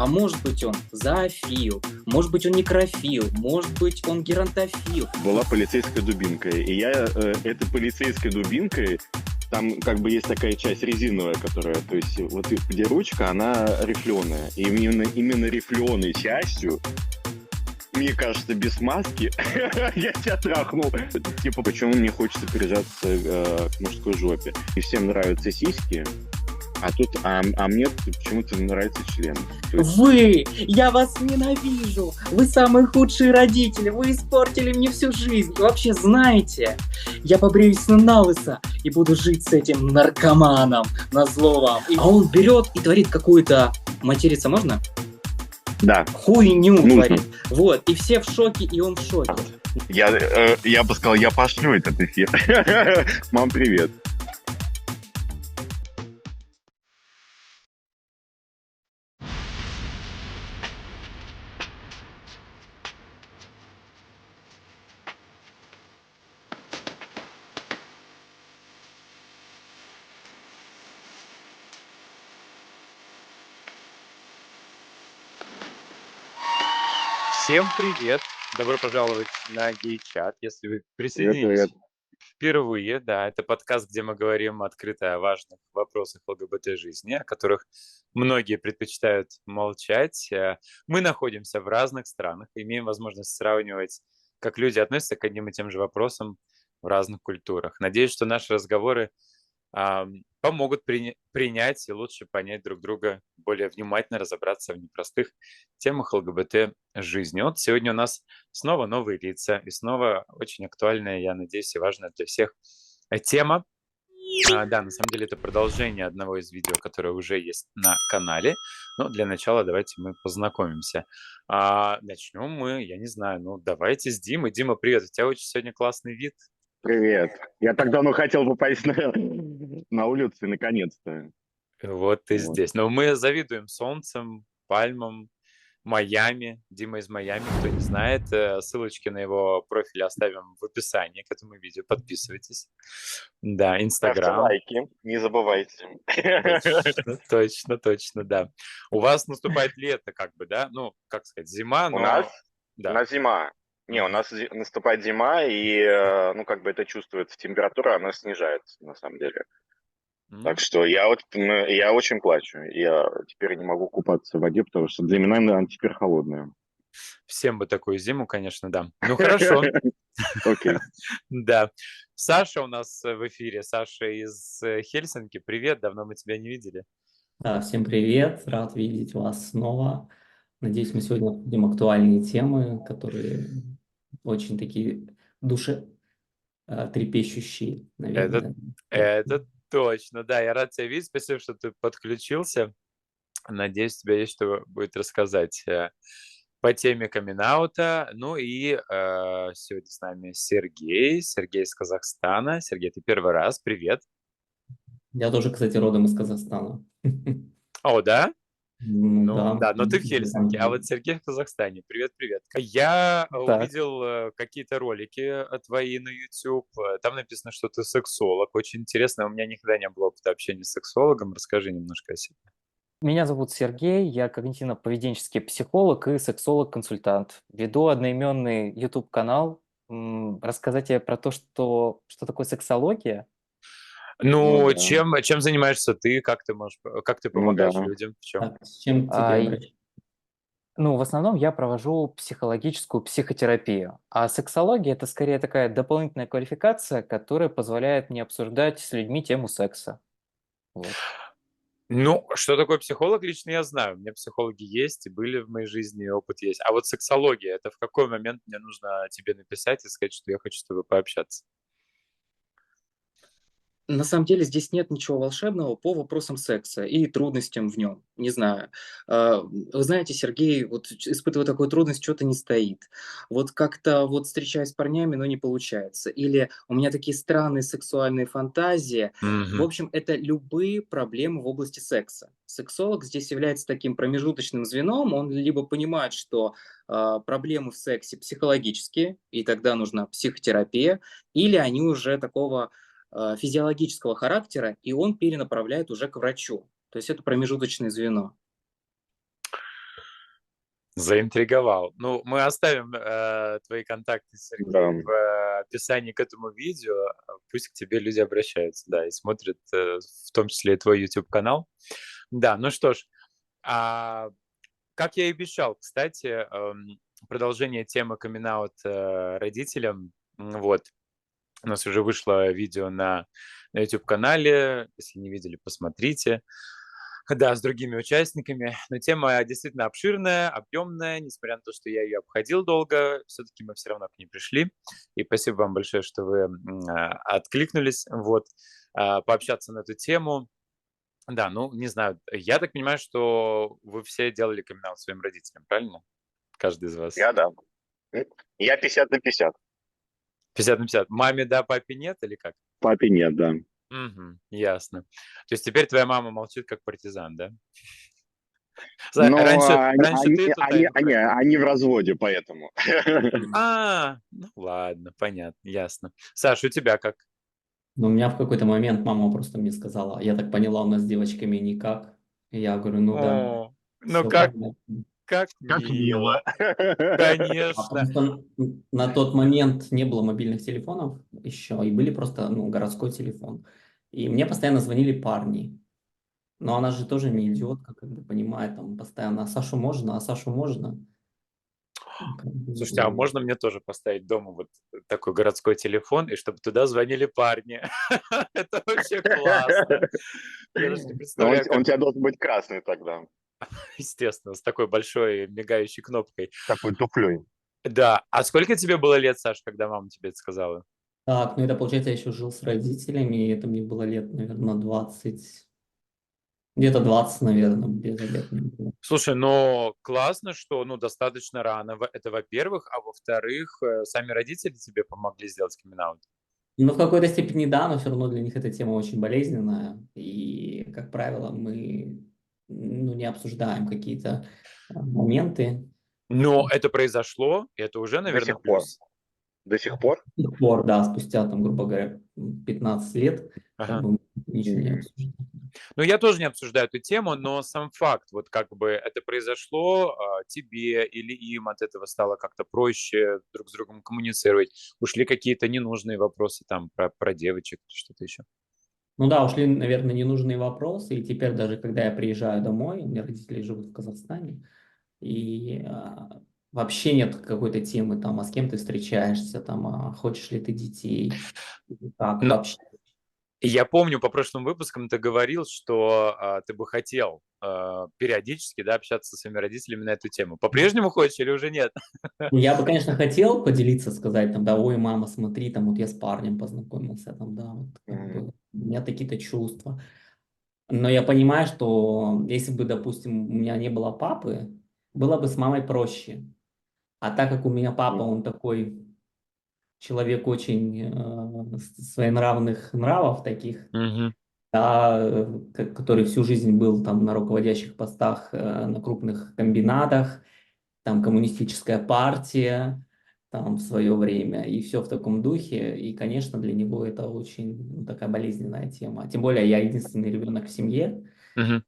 А может быть он зоофил, может быть он некрофил, может быть он геронтофил. Была полицейская дубинка, и я этой полицейской дубинкой, там как бы есть такая часть резиновая, которая, то есть вот где ручка, она рифленая. И именно рифленой частью, мне кажется, без маски, я тебя трахнул. Типа, почему мне хочется прижаться к мужской жопе. И всем нравятся сиськи, а мне почему-то нравится член. Вы! Я вас ненавижу! Вы самые худшие родители! Вы испортили мне всю жизнь! И вообще, знаете, я побреюсь на лысо и буду жить с этим наркоманом назло вам. А он берет и творит какую-то... Материться можно? Да. Хуйню Нужно. творит. Вот, и все в шоке, и он в шоке. Я бы сказал, я пошлю этот эфир. Мам, привет. Всем привет! Добро пожаловать на гей-чат. Если вы присоединились Привет. впервые, да, это подкаст, где мы говорим открыто о важных вопросах ЛГБТ-жизни, о которых многие предпочитают молчать. Мы находимся в разных странах, имеем возможность сравнивать, как люди относятся к одним и тем же вопросам в разных культурах. Надеюсь, что наши разговоры помогут принять и лучше понять друг друга, более внимательно разобраться в непростых темах ЛГБТ-жизни. Вот сегодня у нас снова новые лица и снова очень актуальная, я надеюсь, и важная для всех тема. Да, на самом деле это продолжение одного из видео, которое уже есть на канале. Но для начала давайте мы познакомимся. Начнем мы, я не знаю, давайте с Димой. Дима, привет, у тебя очень сегодня классный вид. Привет. Я так давно хотел попасть на улицу, и наконец-то. Вот ты Вот. здесь. Но мы завидуем солнцем, пальмам, Майами. Дима из Майами, кто не знает. Ссылочки на его профиль оставим в описании к этому видео. Подписывайтесь. Да, Ставьте Инстаграм. лайки, не забывайте. Точно, да. У вас наступает лето, как бы, да? Ну, как сказать, зима, У но... нас Да. зима. Не, у нас наступает зима, и, как бы это чувствуется, температура, она снижается, на самом деле. Так что я очень плачу. Я теперь не могу купаться в воде, потому что для меня она теперь холодная. Всем бы такую зиму, конечно, да. Ну, хорошо. Окей. Да. Саша у нас в эфире. Саша из Хельсинки. Привет, давно мы тебя не видели. Да, всем привет, рад видеть вас снова. Надеюсь, мы сегодня обсудим актуальные темы, которые очень такие трепещущие, наверное. Это точно, да. Я рад тебя видеть. Спасибо, что ты подключился. Надеюсь, у тебя есть что будет рассказать по теме камин-аута. Ну и сегодня с нами Сергей из Казахстана. Сергей, ты первый раз. Привет. Я тоже, кстати, родом из Казахстана. О, да? Ну, Да, но ты в Хельсинки, а да. вот Сергей в Казахстане. Привет, привет. Я Так. увидел какие-то ролики твои на YouTube. Там написано, что ты сексолог. Очень интересно, у меня никогда не было опыта общения с сексологом. Расскажи немножко о себе. Меня зовут Сергей, я когнитивно-поведенческий психолог и сексолог-консультант. Веду одноименный YouTube-канал. Рассказать тебе про то, что такое сексология. Ну, да. чем занимаешься ты? Как ты помогаешь да. людям? В чем? Так, с чем к тебе обращаться? Ну, в основном я провожу психологическую психотерапию, а сексология– это скорее такая дополнительная квалификация, которая позволяет мне обсуждать с людьми тему секса. Вот. Ну, что такое психолог, лично я знаю. У меня психологи есть, и были в моей жизни, и опыт есть. А вот сексология, это в какой момент мне нужно тебе написать и сказать, что я хочу с тобой пообщаться? На самом деле здесь нет ничего волшебного по вопросам секса и трудностям в нем. Не знаю. Вы знаете, Сергей вот испытывая такую трудность, что-то не стоит. Вот как-то вот встречаюсь с парнями, но не получается. Или у меня такие странные сексуальные фантазии. В Мгм. общем, это любые проблемы в области секса. Сексолог здесь является таким промежуточным звеном. Он либо понимает, что проблемы в сексе психологические, и тогда нужна психотерапия, или они уже такого физиологического характера, и он перенаправляет уже к врачу. То есть это промежуточное звено. Заинтриговал. Ну, мы оставим твои контакты, Сергей, Да. в описании к этому видео. Пусть к тебе люди обращаются, да, и смотрят в том числе и твой YouTube-канал. Да, ну что ж, а, как я и обещал, кстати, продолжение темы камин-аут родителям. Вот, у нас уже вышло видео на YouTube-канале. Если не видели, посмотрите. Да, с другими участниками. Но тема действительно обширная, объемная. Несмотря на то, что я ее обходил долго, все-таки мы все равно к ней пришли. И спасибо вам большое, что вы откликнулись. Вот, пообщаться на эту тему. Да, ну, не знаю. Я так понимаю, что вы все делали камин-аут своим родителям, правильно? Каждый из вас. Я да. Я 50/50. 50/50. Маме да, папе нет или как? Папе нет, да. Мгм, ясно. То есть теперь твоя мама молчит как партизан, да? Но Раньше ты эту тайну хранил. они в разводе, поэтому. Ну ладно, понятно, ясно. Саш, у тебя как? Но у меня в какой-то момент мама просто мне сказала, я так поняла, у нас с девочками никак. И я говорю, ну да, О, ну все как, понятно. как Как мило. мило. А Конечно. потому что на тот момент не было мобильных телефонов еще, и были просто, ну, городской телефон. И мне постоянно звонили парни. Но она же тоже не идиотка, как бы понимает, там постоянно, а Сашу можно, а Сашу можно. Ну, как Слушайте, а бы, можно мне тоже поставить дома вот такой городской телефон, и чтобы туда звонили парни? Это вообще классно. Я даже не Но представляю, он как у тебя должен быть красный тогда. естественно, с такой большой мигающей кнопкой. Такой туфлей. Да, а сколько тебе было лет, Саш, когда мама тебе это сказала? Так, ну это получается, я еще жил с родителями, и это мне было лет, наверное, 20, где-то 20, наверное, где-то лет мне было. Слушай, ну классно, что ну достаточно рано. Это во-первых, а во-вторых, сами родители тебе помогли сделать камин-аут. Ну, в какой-то степени да, но все равно для них эта тема очень болезненная, и, как правило, мы, ну, не обсуждаем какие-то моменты. Но это произошло, и это уже, До наверное, сих пор. плюс. До сих пор? До сих пор, да, спустя, там, грубо говоря, 15 лет, как Ага. бы мы ничего не Мгм. обсуждаем. Ну, я тоже не обсуждаю эту тему, но сам факт, вот как бы это произошло, тебе или им от этого стало как-то проще друг с другом коммуницировать, ушли какие-то ненужные вопросы там про девочек, что-то еще. Ну да, ушли, наверное, ненужные вопросы, и теперь даже, когда я приезжаю домой, у меня родители живут в Казахстане, и вообще нет какой-то темы, там, а с кем ты встречаешься, там, а хочешь ли ты детей, как Но вообще. я помню, по прошлым выпускам ты говорил, что ты бы хотел периодически, да, общаться со своими родителями на эту тему. По-прежнему хочешь или уже нет? Ну, я бы, конечно, хотел поделиться, сказать, там, да, ой, мама, смотри, там, вот я с парнем познакомился, там, да, вот, как Мгм. бы, у меня такие-то чувства. Но я понимаю, что если бы, допустим, у меня не было папы, было бы с мамой проще. А так как у меня папа, он такой человек очень своенравных нравов таких, Мгм. да, который всю жизнь был там на руководящих постах на крупных комбинатах, там коммунистическая партия, там в свое время, и все в таком духе. И, конечно, для него это очень ну, такая болезненная тема. Тем более я единственный ребенок в семье, Мгм.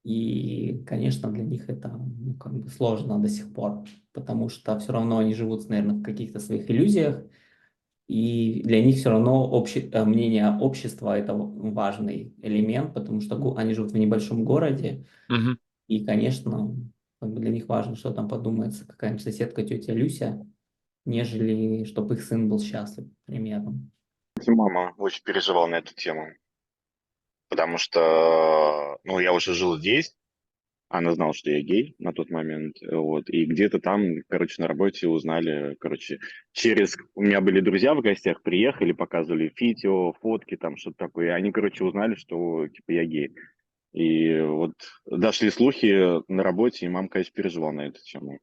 и, конечно, для них это ну, как бы сложно до сих пор, потому что все равно они живут, наверное, в каких-то своих иллюзиях, и для них все равно мнение общества – это важный элемент, потому что они живут в небольшом городе, Мгм. и, конечно, как бы для них важно, что там подумается какая-нибудь соседка, тетя Люся, нежели чтобы их сын был счастлив, к примеру. Мама очень переживала на эту тему, потому что, ну, я уже жил здесь, она знала, что я гей на тот момент, вот, и где-то там, короче, на работе узнали, короче, у меня были друзья в гостях, приехали, показывали видео, фотки, там, что-то такое, и они, короче, узнали, что, типа, я гей. И вот дошли слухи на работе, и мама, конечно, переживала на эту тему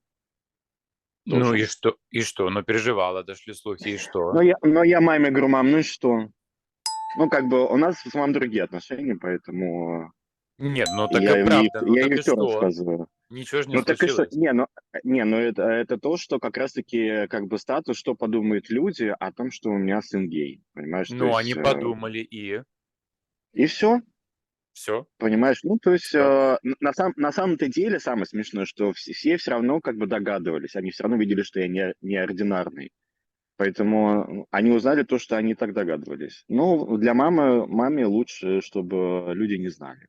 Ну тоже. и что? И что? Ну переживала, дошли слухи, и что? Но я маме говорю, мам, ну и что? Ну, как бы у нас с мамой другие отношения, поэтому Нет, ну так и я ей, правда, ну я так ей и все что? рассказываю. Ничего же не Ну так и что? случилось. Не, ну это то, что как раз-таки как бы статус, что подумают люди о том, что у меня сын гей, понимаешь? То Ну, есть они подумали и... и все. Все. Понимаешь, ну, то есть, Все. на самом-то деле самое смешное, что все равно как бы догадывались, они все равно видели, что я неординарный. Поэтому они узнали то, что они и так догадывались. Ну, для маме лучше, чтобы люди не знали.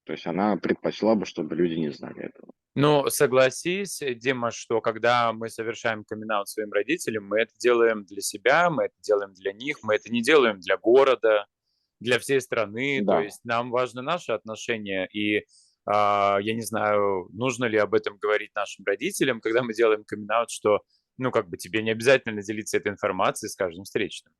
То есть она предпочла бы, чтобы люди не знали этого. Ну, согласись, Дима, что когда мы совершаем камин-аут своим родителям, мы это делаем для себя, мы это делаем для них, мы это не делаем для города, для всей страны. То Да. есть нам важно наше отношение. И я не знаю, нужно ли об этом говорить нашим родителям, когда мы делаем камин-аут, что, ну, как бы тебе не обязательно делиться этой информацией с каждым встречным.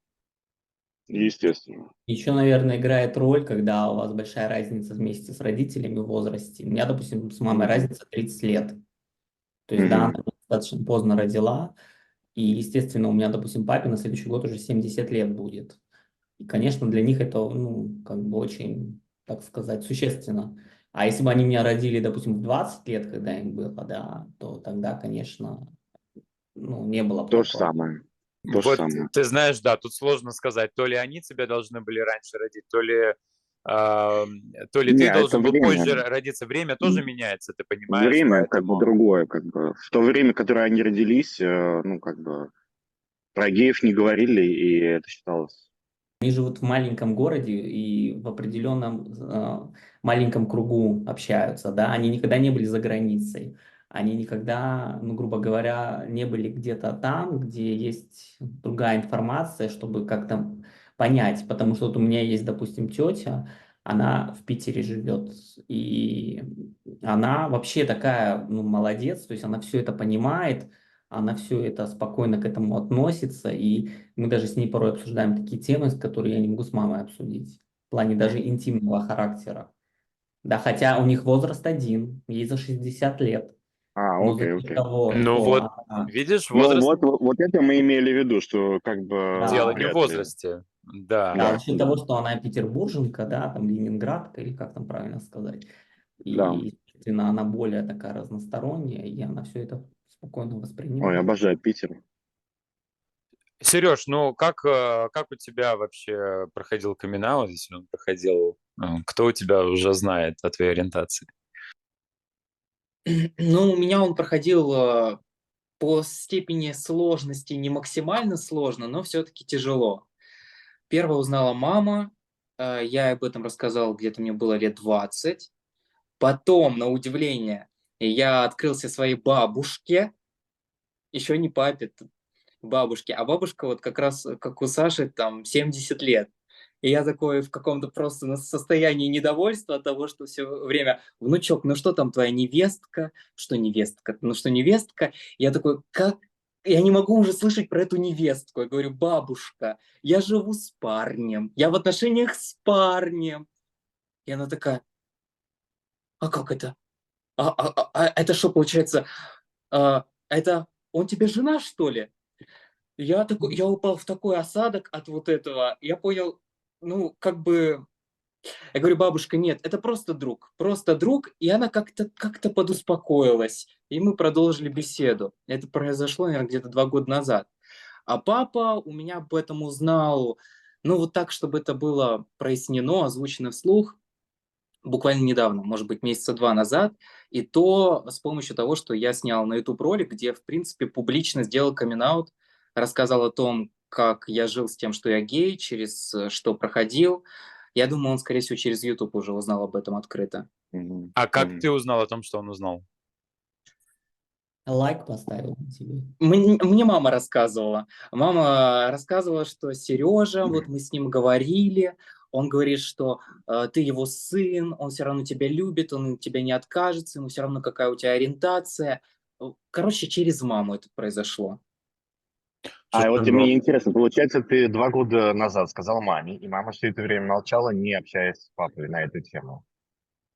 Естественно. Еще, наверное, играет роль, когда у вас большая разница вместе с родителями в возрасте. У меня, допустим, с мамой Мгм. разница 30 лет. То есть, да, она Мгм. достаточно поздно родила. И, естественно, у меня, допустим, папе на следующий год уже 70 лет будет. И, конечно, для них это, ну, как бы очень, так сказать, существенно. А если бы они меня родили, допустим, в 20 лет, когда им было, да, то тогда, конечно, ну, не было бы То же такого. самое. То же Вот самое. ты знаешь, да, тут сложно сказать, то ли они тебя должны были раньше родить, то ли Не, ты это должен был время. позже родиться. Время тоже меняется, ты понимаешь, Время как бы поэтому... другое, как бы. В то время, которое они родились, ну, как бы, про геев не говорили, и это считалось. Они живут в маленьком городе и в определенном маленьком кругу общаются, да, они никогда не были за границей, они никогда, ну, грубо говоря, не были где-то там, где есть другая информация, чтобы как-то понять, потому что вот у меня есть, допустим, тетя, она в Питере живет, и она вообще такая, ну, молодец, то есть она все это понимает, она все это спокойно к этому относится, и мы даже с ней порой обсуждаем такие темы, которые я не могу с мамой обсудить. В плане даже интимного характера. Да, хотя у них возраст один, ей за 60 лет. Но за Окей, счет окей. того, Ну что вот, она, видишь, Ну, возраст вот это мы имели в виду, что как бы дело да, не в вряд ли. возрасте. Да. да, за Да, счет того, что она петербурженка, да, там Ленинградка, или как там правильно сказать. да. И, естественно, она более такая разносторонняя, и она все это спокойно Ой, воспринимает. обожаю Питер. Сереж, ну как у тебя вообще проходил камин-аут, если он проходил? Кто у тебя уже знает о твоей ориентации? Ну, у меня он проходил по степени сложности не максимально сложно, но все-таки тяжело. Первая узнала мама, я об этом рассказал, где-то мне было лет 20. Потом, на удивление, я открылся своей бабушке, еще не папе, бабушке, а бабушка вот как раз, как у Саши, там 70 лет. И я такой в каком-то просто состоянии недовольства от того, что все время: внучок, ну что там твоя невестка? Что невестка? Ну что невестка? Я такой, как? Я не могу уже слышать про эту невестку. Я говорю: бабушка, я живу с парнем, я в отношениях с парнем. И она такая: а как это? Это что получается? Это он тебе жена, что ли? Я такой, я упал в такой осадок от вот этого. Я понял, ну, как бы, я говорю: бабушка, нет, это просто друг, и она как-то подуспокоилась, и мы продолжили беседу. Это произошло, наверное, где-то 2 года назад. А папа у меня об этом узнал, ну, вот так, чтобы это было прояснено, озвучено вслух, буквально недавно, может быть, месяца 2 назад, и то с помощью того, что я снял на YouTube ролик, где, в принципе, публично сделал камин-аут, рассказал о том, как я жил с тем, что я гей, через что проходил. Я думаю, он, скорее всего, через YouTube уже узнал об этом открыто. Мгм, А как мгм. ты узнал о том, что он узнал? Лайк поставил на тебе. Мне мама рассказывала. Мама рассказывала, что Сережа, вот мы с ним говорили, он говорит, что ты его сын, он все равно тебя любит, он от тебя не откажется, ему все равно, какая у тебя ориентация. Короче, через маму это произошло. А Слушай, вот ну, мне интересно, получается, ты 2 года назад сказал маме, и мама все это время молчала, не общаясь с папой на эту тему.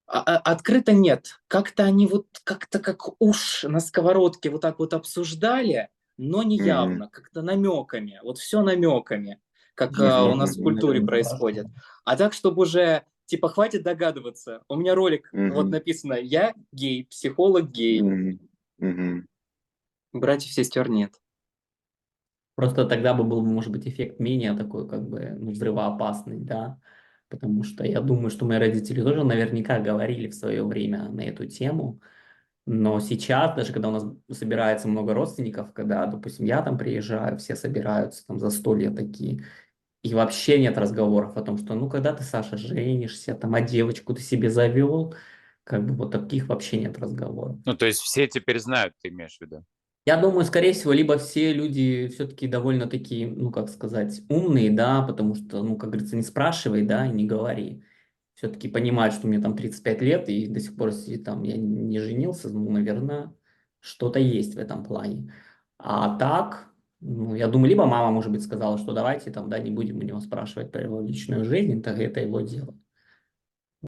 Открыто нет. Как-то они вот как-то как уж на сковородке вот так вот обсуждали, но не Мгм, явно, как-то намеками. Вот все намеками, как Чисто у мгм, нас в дружбу, мгм, культуре наверное, происходит. спрашивал. А так, чтобы уже типа хватит догадываться. У меня ролик вот мгм, написано: я гей, психолог гей. мгм, мгм. Братьев, сестер нет. Просто тогда бы был, может быть, эффект менее такой, как бы, ну, взрывоопасный, да. потому что я думаю, что мои родители тоже наверняка говорили в свое время на эту тему. Но сейчас, даже когда у нас собирается много родственников, когда, допустим, я там приезжаю, все собираются там за столья такие, и вообще нет разговоров о том, что ну когда ты, Саша, женишься, там, а девочку ты себе завел, как бы вот таких вообще нет разговоров. Ну, то есть все теперь знают, ты имеешь в виду? Я думаю, скорее всего, либо все люди все-таки довольно-таки, ну, как сказать, умные, да, потому что, ну, как говорится, не спрашивай, да, и не говори. Все-таки понимают, что мне там 35 лет, и до сих пор, если там я не женился, ну, наверное, что-то есть в этом плане. А так, ну, я думаю, либо мама, может быть, сказала, что давайте там, да, не будем у него спрашивать про его личную жизнь, так это его дело.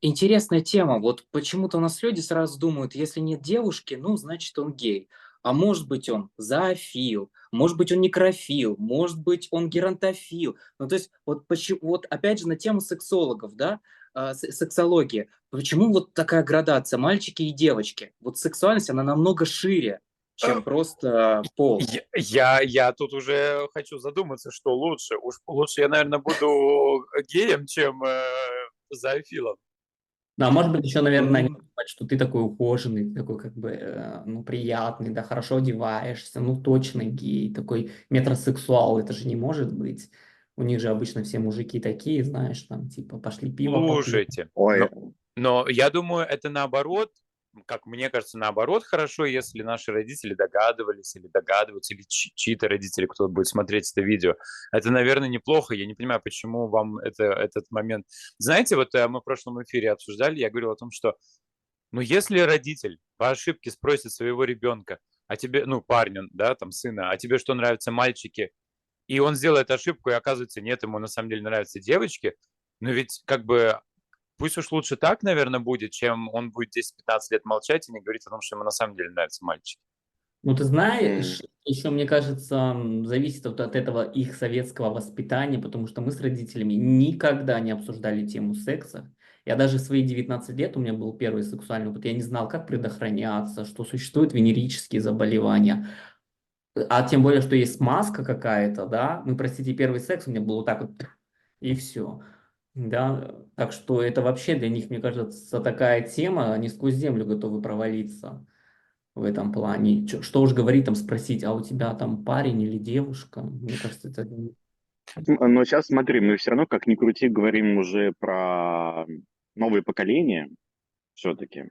Интересная тема. Вот почему-то у нас люди сразу думают, если нет девушки, ну, значит, он гей. А может быть, он зоофил, может быть, он некрофил, может быть, он геронтофил. Ну, то есть, вот, вот опять же на тему сексологов, да, сексологии. Почему вот такая градация, мальчики и девочки? Вот сексуальность, она намного шире, чем просто пол. Я тут уже хочу задуматься, что лучше. Уж лучше я, наверное, буду геем, чем зоофилом. Да, может быть, еще, наверное, они М, думают, что ты такой ухоженный, такой как бы, ну, приятный, да, хорошо одеваешься, ну, точно гей, такой метросексуал, это же не может быть. У них же обычно все мужики такие, знаешь, там, типа, пошли пиво попьем. Слушайте, Ой, но я думаю, это наоборот, как мне кажется, наоборот хорошо, если наши родители догадывались или догадываются, или чьи-то родители, кто будет смотреть это видео. Это, наверное, неплохо. Я не понимаю, почему вам этот момент... Знаете, вот мы в прошлом эфире обсуждали, я говорил о том, что, ну, если родитель по ошибке спросит своего ребенка, а тебе, ну, парня, да, там, сына, а тебе что, нравятся мальчики? И он сделает ошибку, и оказывается, нет, ему на самом деле нравятся девочки, но ведь как бы пусть уж лучше так, наверное, будет, чем он будет 10-15 лет молчать и не говорить о том, что ему на самом деле нравятся мальчики. Ну, ты м, знаешь, еще, мне кажется, зависит от этого их советского воспитания, потому что мы с родителями никогда не обсуждали тему секса. Я даже в свои 19 лет, у меня был первый сексуальный опыт, я не знал, как предохраняться, что существуют венерические заболевания. А тем более, что есть маска какая-то, да. Мы, простите, первый секс у меня был вот так вот, и все. Да, так что это вообще для них, мне кажется, такая тема, они сквозь землю готовы провалиться в этом плане. Что уж говорить, там спросить, а у тебя там парень или девушка? Мне кажется, это... но сейчас смотри, мы все равно, как ни крути, говорим уже про новые поколения все-таки.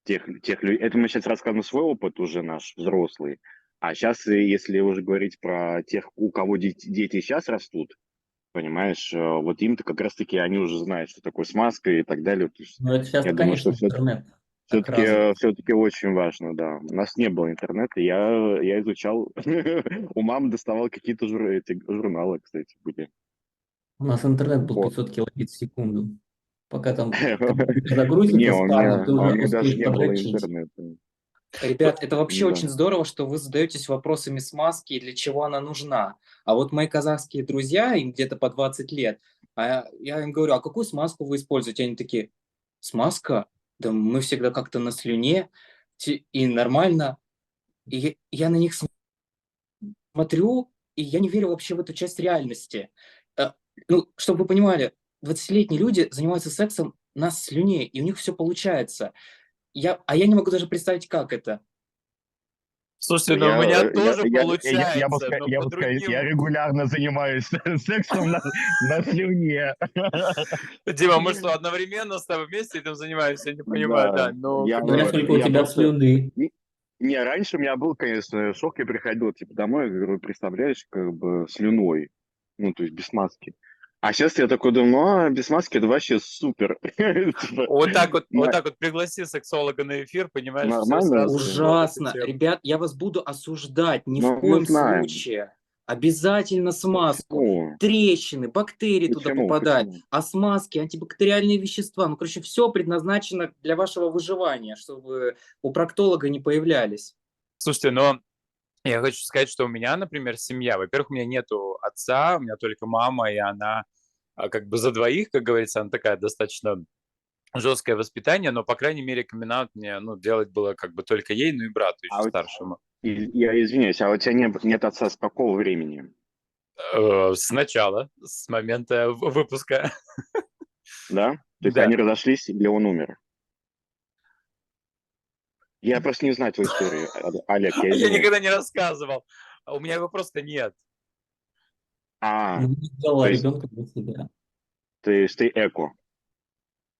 Тех людей. Это мы сейчас рассказываем свой опыт уже наш, взрослый. А сейчас, если уже говорить про тех, у кого дети сейчас растут, понимаешь, вот им-то как раз-таки они уже знают, что такое смазка и так далее. То есть, Ну, это сейчас, я думаю, что конечно, интернет так развит. все-таки очень важно, да. У нас не было интернета, я изучал, у мамы доставал какие-то эти журналы, кстати, были. У нас интернет был Вот. 500 килобит в секунду. Пока там компьютер загрузится Не, с парнем, ты у уже меня даже успеешь не было подрочить. интернета. Ребят, это вообще Да. очень здорово, что вы задаетесь вопросами смазки и для чего она нужна. А вот мои казахские друзья, им где-то по 20 лет, а я им говорю, а какую смазку вы используете? Они такие, смазка? Да мы всегда как-то на слюне, и нормально. И я на них смотрю, и я не верю вообще в эту часть реальности. Э, Ну, чтобы вы понимали, 20-летние люди занимаются сексом на слюне, и у них все получается. А я не могу даже представить, как это. Слушайте, ну у меня тоже Я бы получается, но я по бы сказать, я другим... регулярно занимаюсь сексом на слюне. Дима, мы что, одновременно с тобой вместе этим занимаемся? Я не понимаю, Да, да, но я, как Смотря бы... сколько у я тебя просто... слюны. Не, раньше у меня был, конечно, шок, я приходил, типа, домой, я говорю, представляешь, как бы слюной, ну, то есть без маски. А сейчас я такой думаю, ну, а без маски это вообще супер. Типа, Вот так вот пригласи сексолога на эфир, понимаешь, все нормально сразу вообще. жгут эту Ужасно. тему. Ребят, я вас буду осуждать ни в Но мы коем знаем. случае. Обязательно смазку. Почему? Трещины, бактерии туда Почему? попадают. Почему? А смазки, антибактериальные вещества. Ну, короче, все предназначено для вашего выживания, чтобы у проктолога не появлялись. Слушайте, но я хочу сказать, что у меня, например, семья. Во-первых, у меня нету отца, у меня только мама, и она как бы за двоих, как говорится, она такая достаточно жесткое воспитание, но, по крайней мере, камин мне, ну, делать было как бы только ей, ну и брату еще А вот старшему. я извиняюсь, а у тебя нет отца с какого времени? Сначала, с момента выпуска. Да? То есть Да. они разошлись, или он умер? Я просто не знаю твою историю, Олег, я Я извиняюсь. никогда не рассказывал. У меня его просто нет. А, Ну, сделала то есть ребенка для себя. ты эко.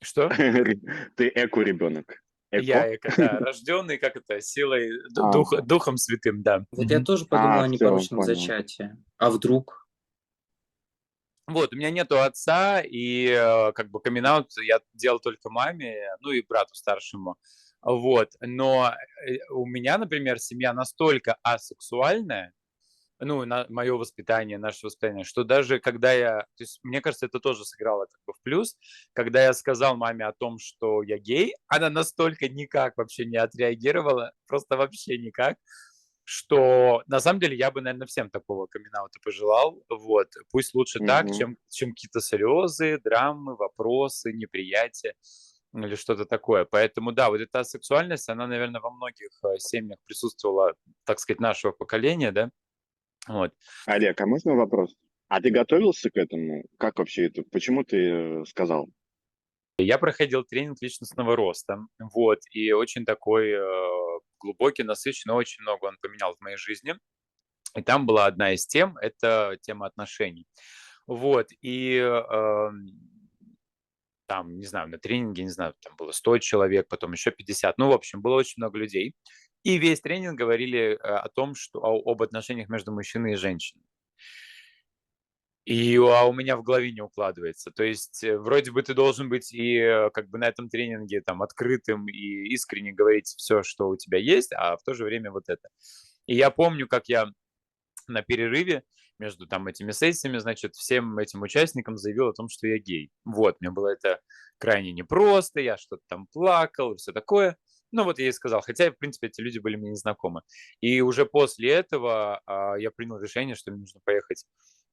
Что? Ты эко-ребенок. Эко? Я да, рожденный, как это, силой, А, Духом Святым, да. Вот я Мгм. тоже подумал о все, непорочном понял. зачатии. А вдруг? Вот, у меня нету отца, и как бы камин-аут я делал только маме, ну и брату старшему. Вот, но у меня, например, семья настолько асексуальная, ну, мое воспитание, наше воспитание, что даже когда то есть, мне кажется, это тоже сыграло как бы в плюс, когда я сказал маме о том, что я гей, она настолько никак вообще не отреагировала, просто вообще никак, что на самом деле я бы, наверное, всем такого камин-аута пожелал. Вот. Пусть лучше так, Мгм. чем какие-то слезы, драмы, вопросы, неприятие или что-то такое. Поэтому да, вот эта сексуальность, она, наверное, во многих семьях присутствовала, так сказать, нашего поколения, да. Вот. Олег, а можно вопрос? А ты готовился к этому? Как вообще это? Почему ты сказал? Я проходил тренинг личностного роста, вот, и очень такой глубокий, насыщенный, очень много он поменял в моей жизни. И там была одна из тем, это тема отношений. Вот, и там, не знаю, на тренинге, не знаю, там было 100 человек, потом еще 50. Ну, в общем, было очень много людей. И весь тренинг говорили о том, что об отношениях между мужчиной и женщиной. У меня в голове не укладывается. То есть вроде бы ты должен быть и как бы на этом тренинге там открытым и искренне говорить все, что у тебя есть, а в то же время вот это. И я помню, как я на перерыве между там этими сессиями, значит, всем этим участникам заявил о том, что я гей. Вот, мне было это крайне непросто, я что-то там плакал и все такое. Ну вот я и сказал, хотя, в принципе, эти люди были мне незнакомы. И уже после этого я принял решение, что мне нужно поехать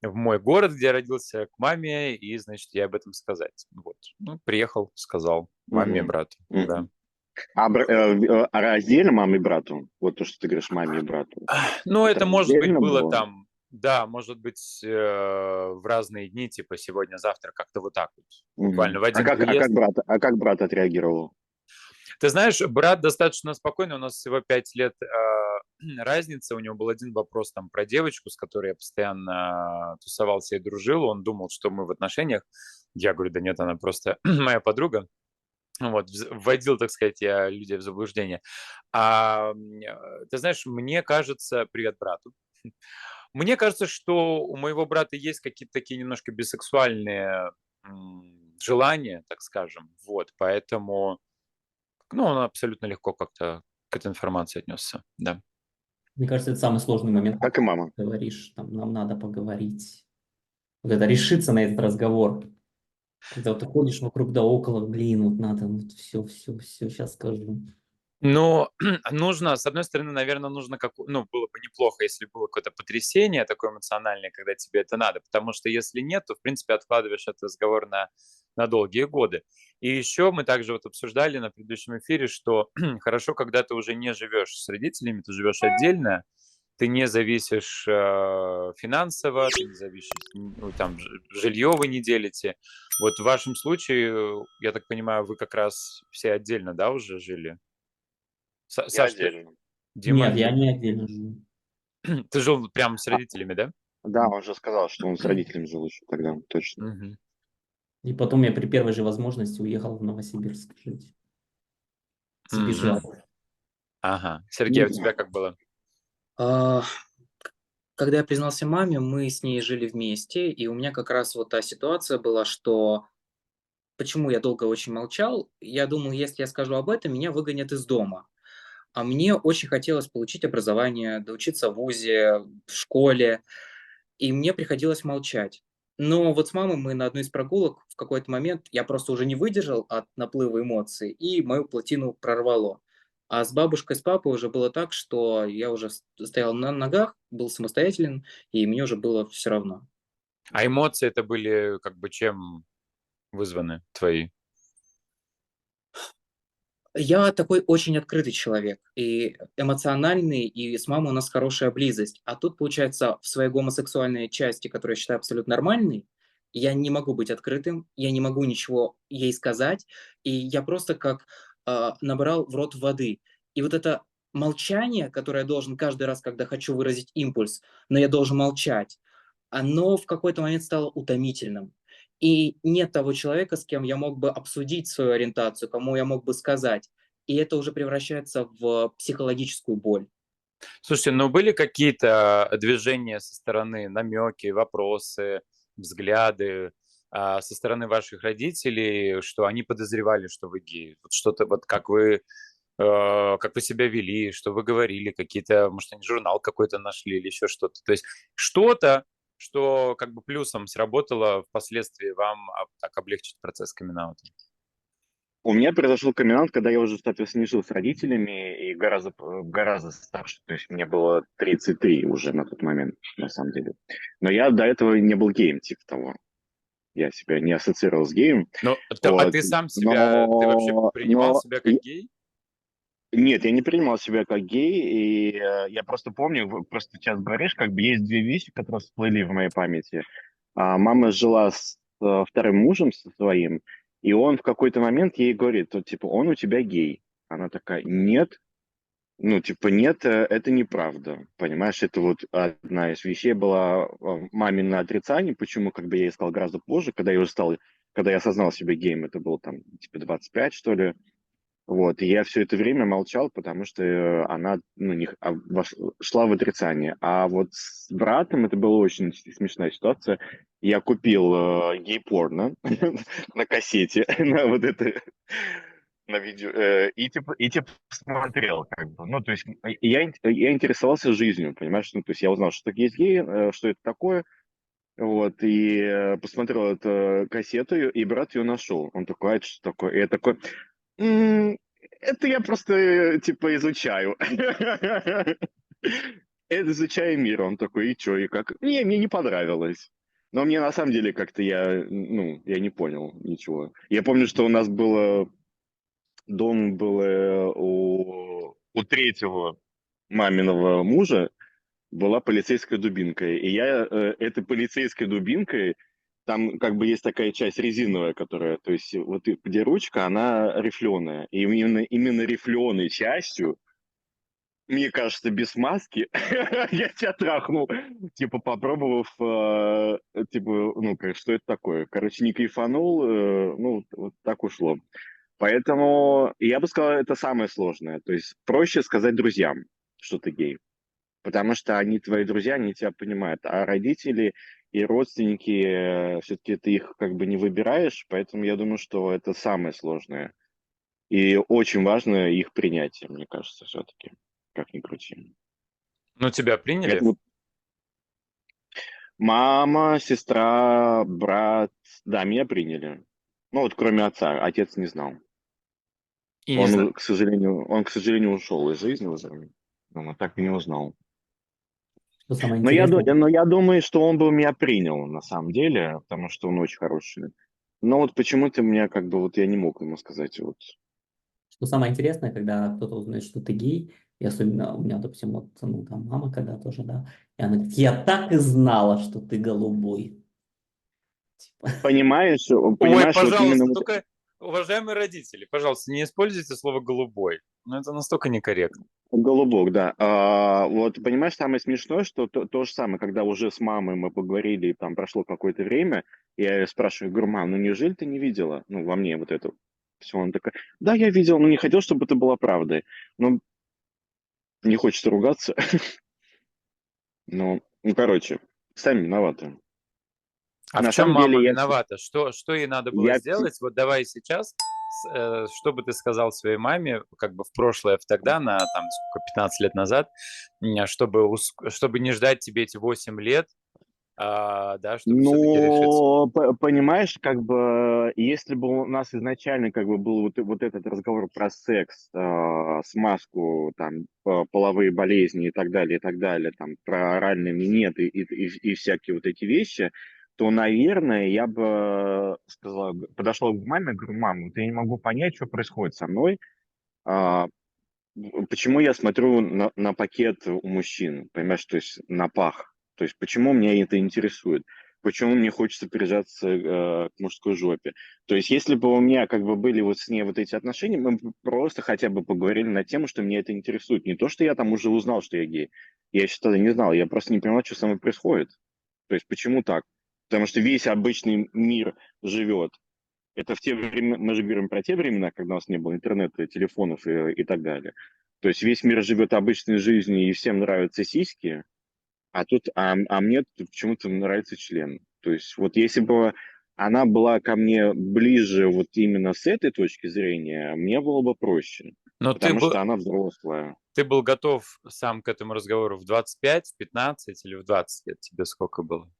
в мой город, где я родился, к маме, и, значит, ей об этом сказать. Вот. Ну, приехал, сказал маме и Мгм. брату, да. Мгм. А раздельно маме и брату? Вот то, что ты говоришь маме и брату. Ну, Это это, может быть, раздельно было было? там, да, может быть, в разные дни, типа сегодня-завтра, как-то вот так вот, буквально Мгм. в один приезд. А как брат отреагировал? Ты знаешь, брат достаточно спокойный, у нас всего 5 лет разница, у него был один вопрос там про девочку, с которой я постоянно тусовался и дружил, он думал, что мы в отношениях, я говорю, да нет, она просто моя подруга, вот, вводил, так сказать, я людей в заблуждение. Ты знаешь, мне кажется, привет брату, мне кажется, что у моего брата есть какие-то такие немножко бисексуальные желания, так скажем, вот, поэтому, ну, он абсолютно легко как-то к этой информации отнесся, да. Мне кажется, это самый сложный момент, Как и мама. говоришь, там, нам надо поговорить. Вот это решиться на этот разговор. Когда вот ты ходишь вокруг да около, блин, вот надо, вот все, сейчас скажу. Но нужно, с одной стороны, наверное, нужно, ну, было бы неплохо, если было какое-то потрясение такое эмоциональное, когда тебе это надо, потому что если нет, то, в принципе, откладываешь этот разговор на долгие годы. И еще мы также вот обсуждали на предыдущем эфире, что хорошо, когда ты уже не живешь с родителями, ты живешь отдельно, ты не зависишь финансово, ты не зависишь, ну, там, жилье вы не делите. Вот в вашем случае, я так понимаю, вы как раз все отдельно, да, уже жили? Я Саш, ты отдельно. Дима, Нет, я не отдельно живу. ты жил прям с А, родителями, да? да, он же сказал, что он с родителями жил еще тогда, точно. Мгм. И потом я при первой же возможности уехал в Новосибирск жить. Мгм. Сбежал. Ага. Сергей, у Ну, тебя как было? А, Когда я признался маме, мы с ней жили вместе, и у меня как раз вот та ситуация была, что почему я долго очень молчал. Я думал, если я скажу об этом, меня выгонят из дома. А мне очень хотелось получить образование, доучиться в вузе, в школе, и мне приходилось молчать. Но вот с мамой мы на одной из прогулок в какой-то момент я просто уже не выдержал от наплыва эмоций, и мою плотину прорвало. А с бабушкой, с папой уже было так, что я уже стоял на ногах, был самостоятелен, и мне уже было все равно. А эмоции это были как бы чем вызваны твои? Я такой очень открытый человек, и эмоциональный, и с мамой у нас хорошая близость. А тут, получается, в своей гомосексуальной части, которую я считаю абсолютно нормальной, Я не могу быть открытым, я не могу ничего ей сказать, и я просто как, набрал в рот воды. И вот это молчание, которое я должен каждый раз, когда хочу выразить импульс, но я должен молчать, оно в какой-то момент стало утомительным. И нет того человека, с кем я мог бы обсудить свою ориентацию, кому я мог бы сказать. И это уже превращается в психологическую боль. Слушайте, ну были какие-то движения со стороны, намеки, вопросы, взгляды со стороны ваших родителей, что они подозревали, что вы гей? Вот что-то, вот как вы себя вели, что вы говорили, какие-то, может, они журнал какой-то нашли или еще что-то. То есть что-то, что как бы плюсом сработало впоследствии вам так облегчить процесс камин-аута. У меня произошел камин-аут, когда я уже, соответственно, не жил с родителями и гораздо старше. То есть мне было 33 уже на тот момент, на самом деле. Но я до этого не был геем, типа того. Я себя не ассоциировал с геем. Ну, а Вот. ты сам себя, ты вообще принимал себя как гей? Нет, я не принимал себя как гей, и я просто помню, просто сейчас говоришь, как бы есть две вещи, которые всплыли в моей памяти. Мама жила с вторым мужем со своим, и он в какой-то момент ей говорит, вот, типа, он у тебя гей. Она такая, нет, ну, типа, нет, это неправда, понимаешь, это вот одна из вещей была мамино отрицание, почему, как бы я искал гораздо позже, когда я осознал себя геем, это было там, типа, 25, что ли, вот, и я все это время молчал, потому что она ну, шла в отрицание. А вот с братом это была очень смешная ситуация. Я купил гей-порно на кассете, на вот это, на видео, и типа смотрел, как бы. Ну, то есть я интересовался жизнью, понимаешь? Ну, то есть я узнал, что такое есть гей, что это такое, вот, и посмотрел эту кассету, и брат ее нашел. Он такой, а это что такое? И я такой, «М, это я просто, типа, изучаю. Это изучаю мир. Он такой, и чё, и как? Не, мне не понравилось. Но мне на самом деле как-то я не понял ничего. Я помню, что у нас дом был у третьего маминого мужа, была полицейская дубинка. И я этой полицейской дубинкой, там как бы есть такая часть резиновая, которая, то есть вот где ручка, она рифленая. И именно рифленой частью, мне кажется, без маски, я тебя трахнул, типа попробовав, типа, ну, что это такое? Короче, не кайфанул, ну, вот так ушло. Поэтому я бы сказал, это самое сложное. То есть проще сказать друзьям, что ты гей. Потому что они твои друзья, они тебя понимают. А родители и родственники, все-таки ты их как бы не выбираешь, поэтому я думаю, что это самое сложное. И очень важно их принятие, мне кажется, все-таки, как ни крути. Ну, тебя приняли? Это вот мама, сестра, брат, да, меня приняли. Ну вот кроме отца, отец не знал. И не знаю. Он, к сожалению, ушел из жизни уже. Он так и не узнал. Что самое Но я, интересное, но я думаю, что он бы меня принял, на самом деле, потому что он очень хороший. Но вот почему-то меня как бы вот я не мог ему сказать вот. когда кто-то узнает, что ты гей, и особенно у меня, допустим, вот, ну, там, мама когда тоже, да, и она говорит, я так и знала, что ты голубой. Типа, Понимаешь, Ой, понимаешь, вот именно пожалуйста, вот только, уважаемые родители, пожалуйста, не используйте слово «голубой». Ну, это настолько некорректно. голубок, да. Вот понимаешь, самое смешное, что то же самое, когда уже с мамой мы поговорили, и там прошло какое-то время, я ее спрашиваю, говорю, мам, ну неужели ты не видела, ну, во мне вот это все? Она такая, да, я видел, но не хотел, чтобы это была правдой. Ну, не хочется ругаться. Ну, короче, сами виноваты. А в На чем самом деле, мама виновата? Что ей надо было я, сделать? Вот давай сейчас, что бы ты сказал своей маме, как бы в прошлое, в тогда, на там сколько, 15 лет назад, чтобы не ждать тебе эти 8 лет, да, чтобы все-таки решиться. ну, понимаешь, как бы, если бы у нас изначально как бы был вот этот разговор про секс, смазку, там, половые болезни и так далее, там, про оральный минет и всякие вот эти вещи, то, наверное, я бы сказал, подошел к маме, говорю, мам, вот я не могу понять, что происходит со мной, а, почему я смотрю на пакет у мужчин, понимаешь, то есть на пах, то есть почему меня это интересует. почему мне хочется прижаться к мужской жопе. То есть если бы у меня как бы были вот с ней вот эти отношения, мы бы просто хотя бы поговорили на тему, что меня это интересует. Не то, что я там уже узнал, что я гей. Я еще тогда не знал, я просто не понимал, что со мной происходит. То есть почему так? Потому что весь обычный мир живет. Это в те времена, мы же говорим про те времена, когда у нас не было интернета, телефонов и так далее. То есть весь мир живет обычной жизнью, и всем нравятся сиськи, а мне тут почему-то нравится член. То есть вот если бы она была ко мне ближе вот именно с этой точки зрения, мне было бы проще, Но потому что она взрослая. ты был готов сам к этому разговору в 25, в 15 или в 20 лет? Тебе сколько было?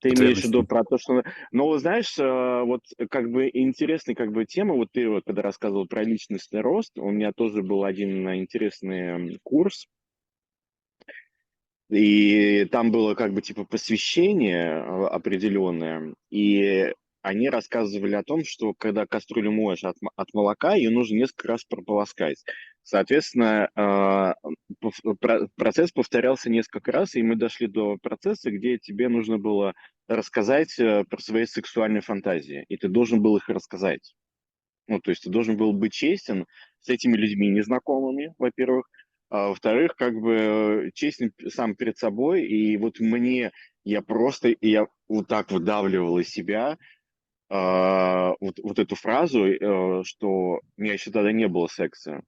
Ты По твоим имеешь в виду ощущениям. про то, что... Ну, вот знаешь, вот как бы интересная как бы тема, вот ты вот когда рассказывал про личностный рост, у меня тоже был один интересный курс, и там было как бы типа посвящение определенное, и они рассказывали о том, что когда кастрюлю моешь от молока, ее нужно несколько раз прополоскать. Соответственно, процесс повторялся несколько раз, и мы дошли до процесса, где тебе нужно было рассказать про свои сексуальные фантазии, и ты должен был их рассказать. Ну, то есть ты должен был быть честен с этими людьми незнакомыми, во-первых, а во-вторых, как бы честен сам перед собой, и вот я вот так выдавливал из себя вот эту фразу, что у меня еще тогда не было секса,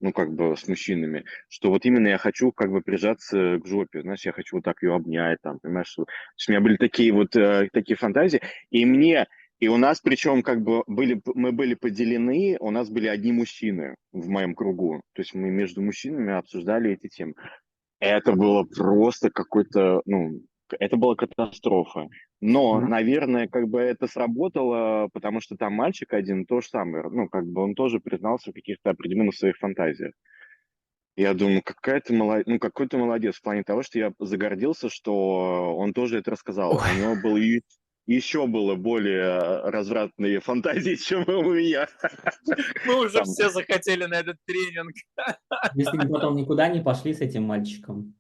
ну, как бы с мужчинами, что вот именно я хочу как бы прижаться к жопе, знаешь, я хочу вот так ее обнять, там, понимаешь, что... То есть у меня были такие вот такие фантазии, и у нас причем как бы мы были поделены, у нас были одни мужчины в моем кругу, то есть мы между мужчинами обсуждали эти темы. Это было просто какой-то, ну, это была катастрофа. Но, М, наверное, как бы это сработало, потому что там мальчик один то же самое, ну, как бы он тоже признался в каких-то определенных своих фантазиях. Я думаю, какой ты молодец в плане того, что я загордился, что он тоже это рассказал. Ой, У него было еще было более развратные фантазии, чем у меня. Мы уже Там, все захотели на этот тренинг Если бы потом никуда не пошли с этим мальчиком.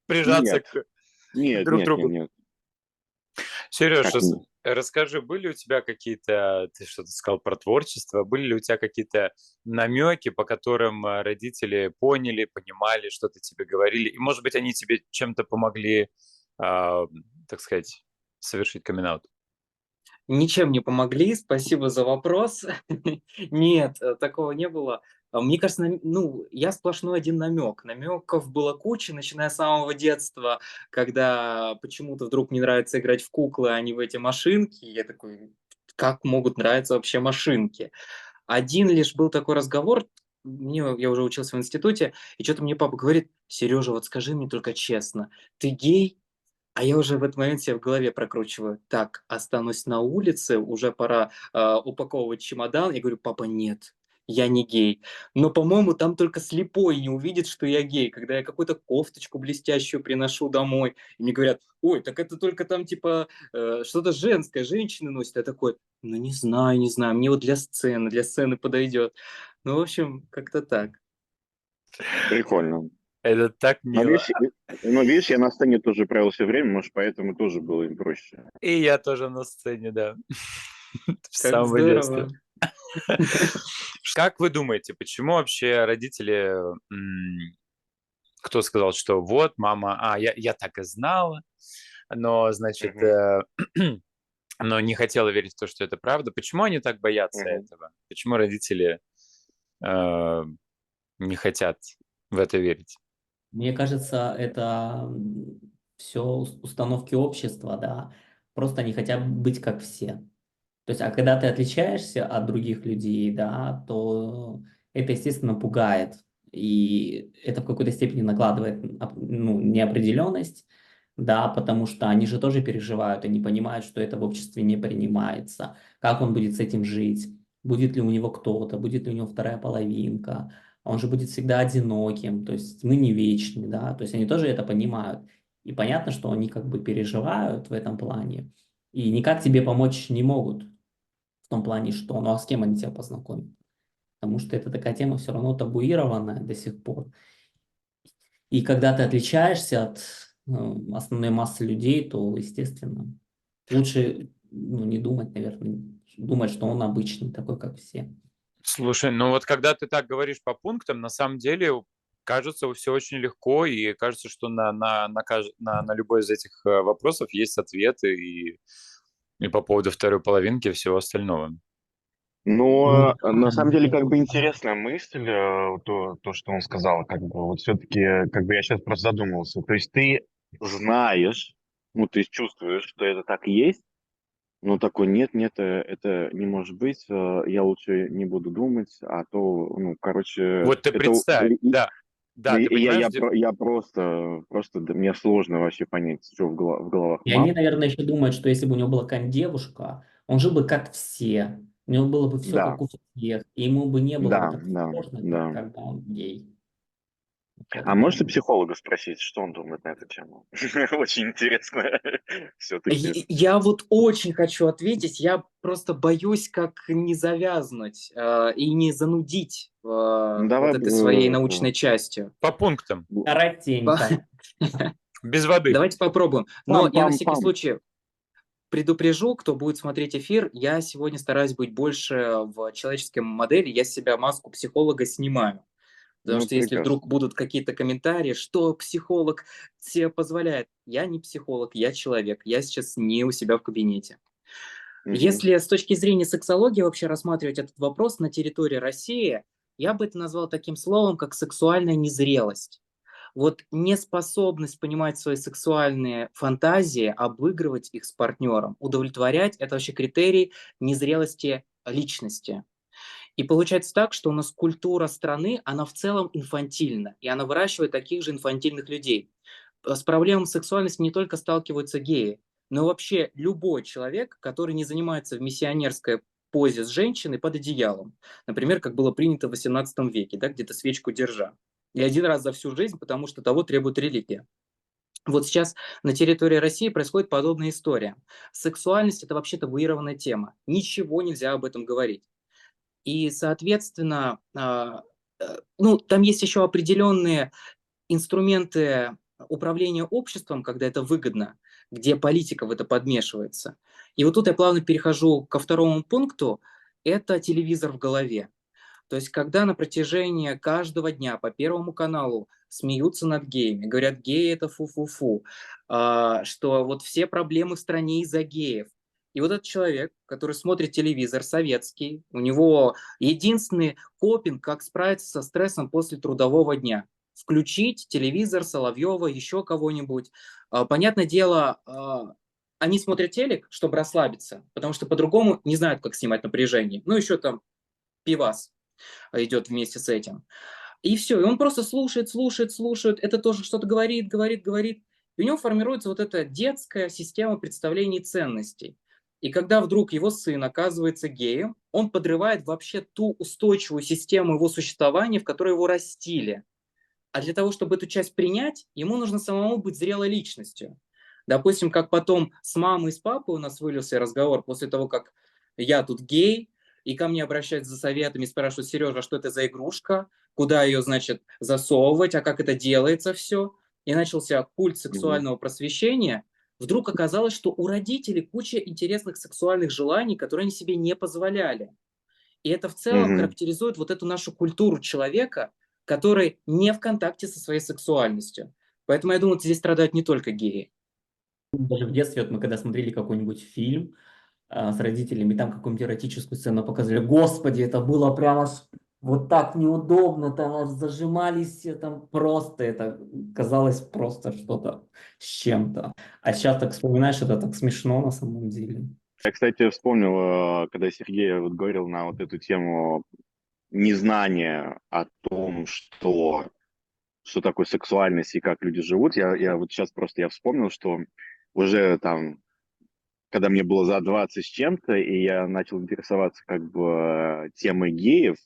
прижаться нет, к нет, друг нет, нет, другу. нет. Сереж, Как нет? расскажи, были у тебя какие-то, ты что-то сказал про творчество, были ли у тебя какие-то намеки, по которым родители поняли, понимали, что-то тебе говорили, и, может быть, они тебе чем-то помогли, а, так сказать, совершить камин-аут? Ничем не помогли, спасибо за вопрос. Нет, такого не было. Мне кажется, ну, я сплошной один намек. Намеков было куча, начиная с самого детства, когда почему-то вдруг мне нравится играть в куклы, а не в эти машинки. Я такой, как могут нравиться вообще машинки? Один лишь был такой разговор, я уже учился в институте, и что то мне папа говорит: "Сережа, вот скажи мне только честно, ты гей?" А я уже в этот момент себе в голове прокручиваю: так, останусь на улице, уже пора, упаковывать чемодан. Я говорю: "Папа, нет, я не гей". Но, по-моему, там только слепой не увидит, что я гей. Когда я какую-то кофточку блестящую приношу домой, и мне говорят: "Ой, так это только там типа, что-то женское, женщины носят". Я такой: "Ну, не знаю, не знаю, мне вот для сцены подойдет". Ну, в общем, как-то так. Прикольно. Это так Но мило. видишь, я на сцене тоже провел все время, может, поэтому тоже было им проще. И я тоже на сцене, да, с Как самого детства. здорово. Как вы думаете, почему вообще родители, кто сказал, что вот мама, я так и знала, но, значит, Мгм, но не хотела верить в то, что это правда. Почему они так боятся мгм. этого? Почему родители э, не хотят в это верить? Мне кажется, это все установки общества, да. Просто они хотят быть как все. То есть, а когда ты отличаешься от других людей, да, то это, естественно, пугает. И это в какой-то степени накладывает ну, неопределенность, да, потому что они же тоже переживают, они понимают, что это в обществе не принимается. Как он будет с этим жить? Будет ли у него кто-то? Будет ли у него вторая половинка? Он же будет всегда одиноким, то есть мы не вечны, да, то есть они тоже это понимают. И понятно, что они как бы переживают в этом плане, и никак тебе помочь не могут в том плане, что ну а с кем они тебя познакомят? Потому что это такая тема все равно табуированная до сих пор. И когда ты отличаешься от основной массы людей, то, естественно. Лучше, ну, не думать, наверное, думать, что он обычный, такой, как все. Слушай, ну вот когда ты так говоришь по пунктам, на самом деле кажется все очень легко, и кажется, что на любой из этих вопросов есть ответы и по поводу второй половинки и всего остального. Ну, Но на да, самом деле как бы интересная мысль, то, что он сказал, как бы вот все-таки, как бы я сейчас просто задумался. То есть ты знаешь, ну, то есть чувствуешь, что это так и есть, но такой, нет, нет, это не может быть, я лучше не буду думать, а то, ну, короче, Вот ты это, представь, да, да, ты понимаешь, где... я просто, да, мне сложно вообще понять, что в головах и они, мам. наверное, еще думают, что если бы у него была какая-нибудь девушка, он жил бы как все, у него было бы все Да, как у всех, и ему бы не было да, бы так да, сложно, как да. когда он гей. Вот А это можете правда. психолога спросить, что он думает на эту тему? Очень интересно все-таки. Я вот очень хочу ответить, я просто боюсь, как не завязнуть и не занудить Ну, вот давай, этой своей научной частью. По пунктам, По- Коротенько. без воды. Давайте попробуем. Но я на всякий пам-пам-пам. случай предупрежу, кто будет смотреть эфир, я сегодня стараюсь быть больше в человеческой модели, я с себя маску психолога снимаю. Потому Ну, что если вдруг прекрасно. будут какие-то комментарии, что психолог себе позволяет, я не психолог, я человек, я сейчас не у себя в кабинете. Мгм. Если с точки зрения сексологии вообще рассматривать этот вопрос на территории России, я бы это назвал таким словом, как сексуальная незрелость. Вот неспособность понимать свои сексуальные фантазии, обыгрывать их с партнером, удовлетворять– это вообще критерий незрелости личности. И получается так, что у нас культура страны, она в целом инфантильна, и она выращивает таких же инфантильных людей. С проблемой сексуальности не только сталкиваются геи, но вообще любой человек, который не занимается в миссионерской позе с женщиной под одеялом. Например, как было принято в XVIII веке, да, где-то свечку держа. И один раз за всю жизнь, потому что того требует религия. Вот сейчас на территории России происходит подобная история. Сексуальность– это вообще табуированная тема. Ничего нельзя об этом говорить. И, соответственно, ну, там есть еще определенные инструменты управления обществом, когда это выгодно, где политика в это подмешивается. И вот тут я плавно перехожу ко второму пункту, это телевизор в голове. То есть, когда на протяжении каждого дня по Первому каналу смеются над геями, говорят, геи это фу-фу-фу, что вот все проблемы в стране из-за геев. И вот этот человек, который смотрит телевизор советский, у него единственный копинг, как справиться со стрессом после трудового дня. Включить телевизор, Соловьева, еще кого-нибудь. Понятное дело, они смотрят телек, чтобы расслабиться, потому что по-другому не знают, как снимать напряжение. Ну, еще там пивас идет вместе с этим. И все, и он просто слушает, слушает, слушает, это тоже что-то говорит, говорит, говорит. И у него формируется вот эта детская система представлений и ценностей. И когда вдруг его сын оказывается геем, он подрывает вообще ту устойчивую систему его существования, в которой его растили. А для того, чтобы эту часть принять, ему нужно самому быть зрелой личностью. Допустим, как потом с мамой и с папой у нас вылился разговор после того, как я тут гей, и ко мне обращаются за советами, спрашивают, Сережа, что это за игрушка, куда ее, значит, засовывать, а как это делается все. И начался культ Мгм. сексуального просвещения. Вдруг оказалось, что у родителей куча интересных сексуальных желаний, которые они себе не позволяли. И это в целом Мгм. характеризует вот эту нашу культуру человека, который не в контакте со своей сексуальностью. Поэтому я думаю, здесь страдают не только геи. Даже в детстве, вот мы когда смотрели какой-нибудь фильм с родителями, там какую-нибудь эротическую сцену показывали, господи, это было прямо аж вот так неудобно, там аж зажимались все, там просто это казалось просто что-то с чем-то. А сейчас так вспоминаешь, это так смешно на самом деле. Я, кстати, вспомнил, когда Сергей вот говорил на вот эту тему незнания о том, что такое сексуальность и как люди живут. Я вот сейчас просто я вспомнил, что уже там, когда мне было за 20 с чем-то, и я начал интересоваться как бы темой геев,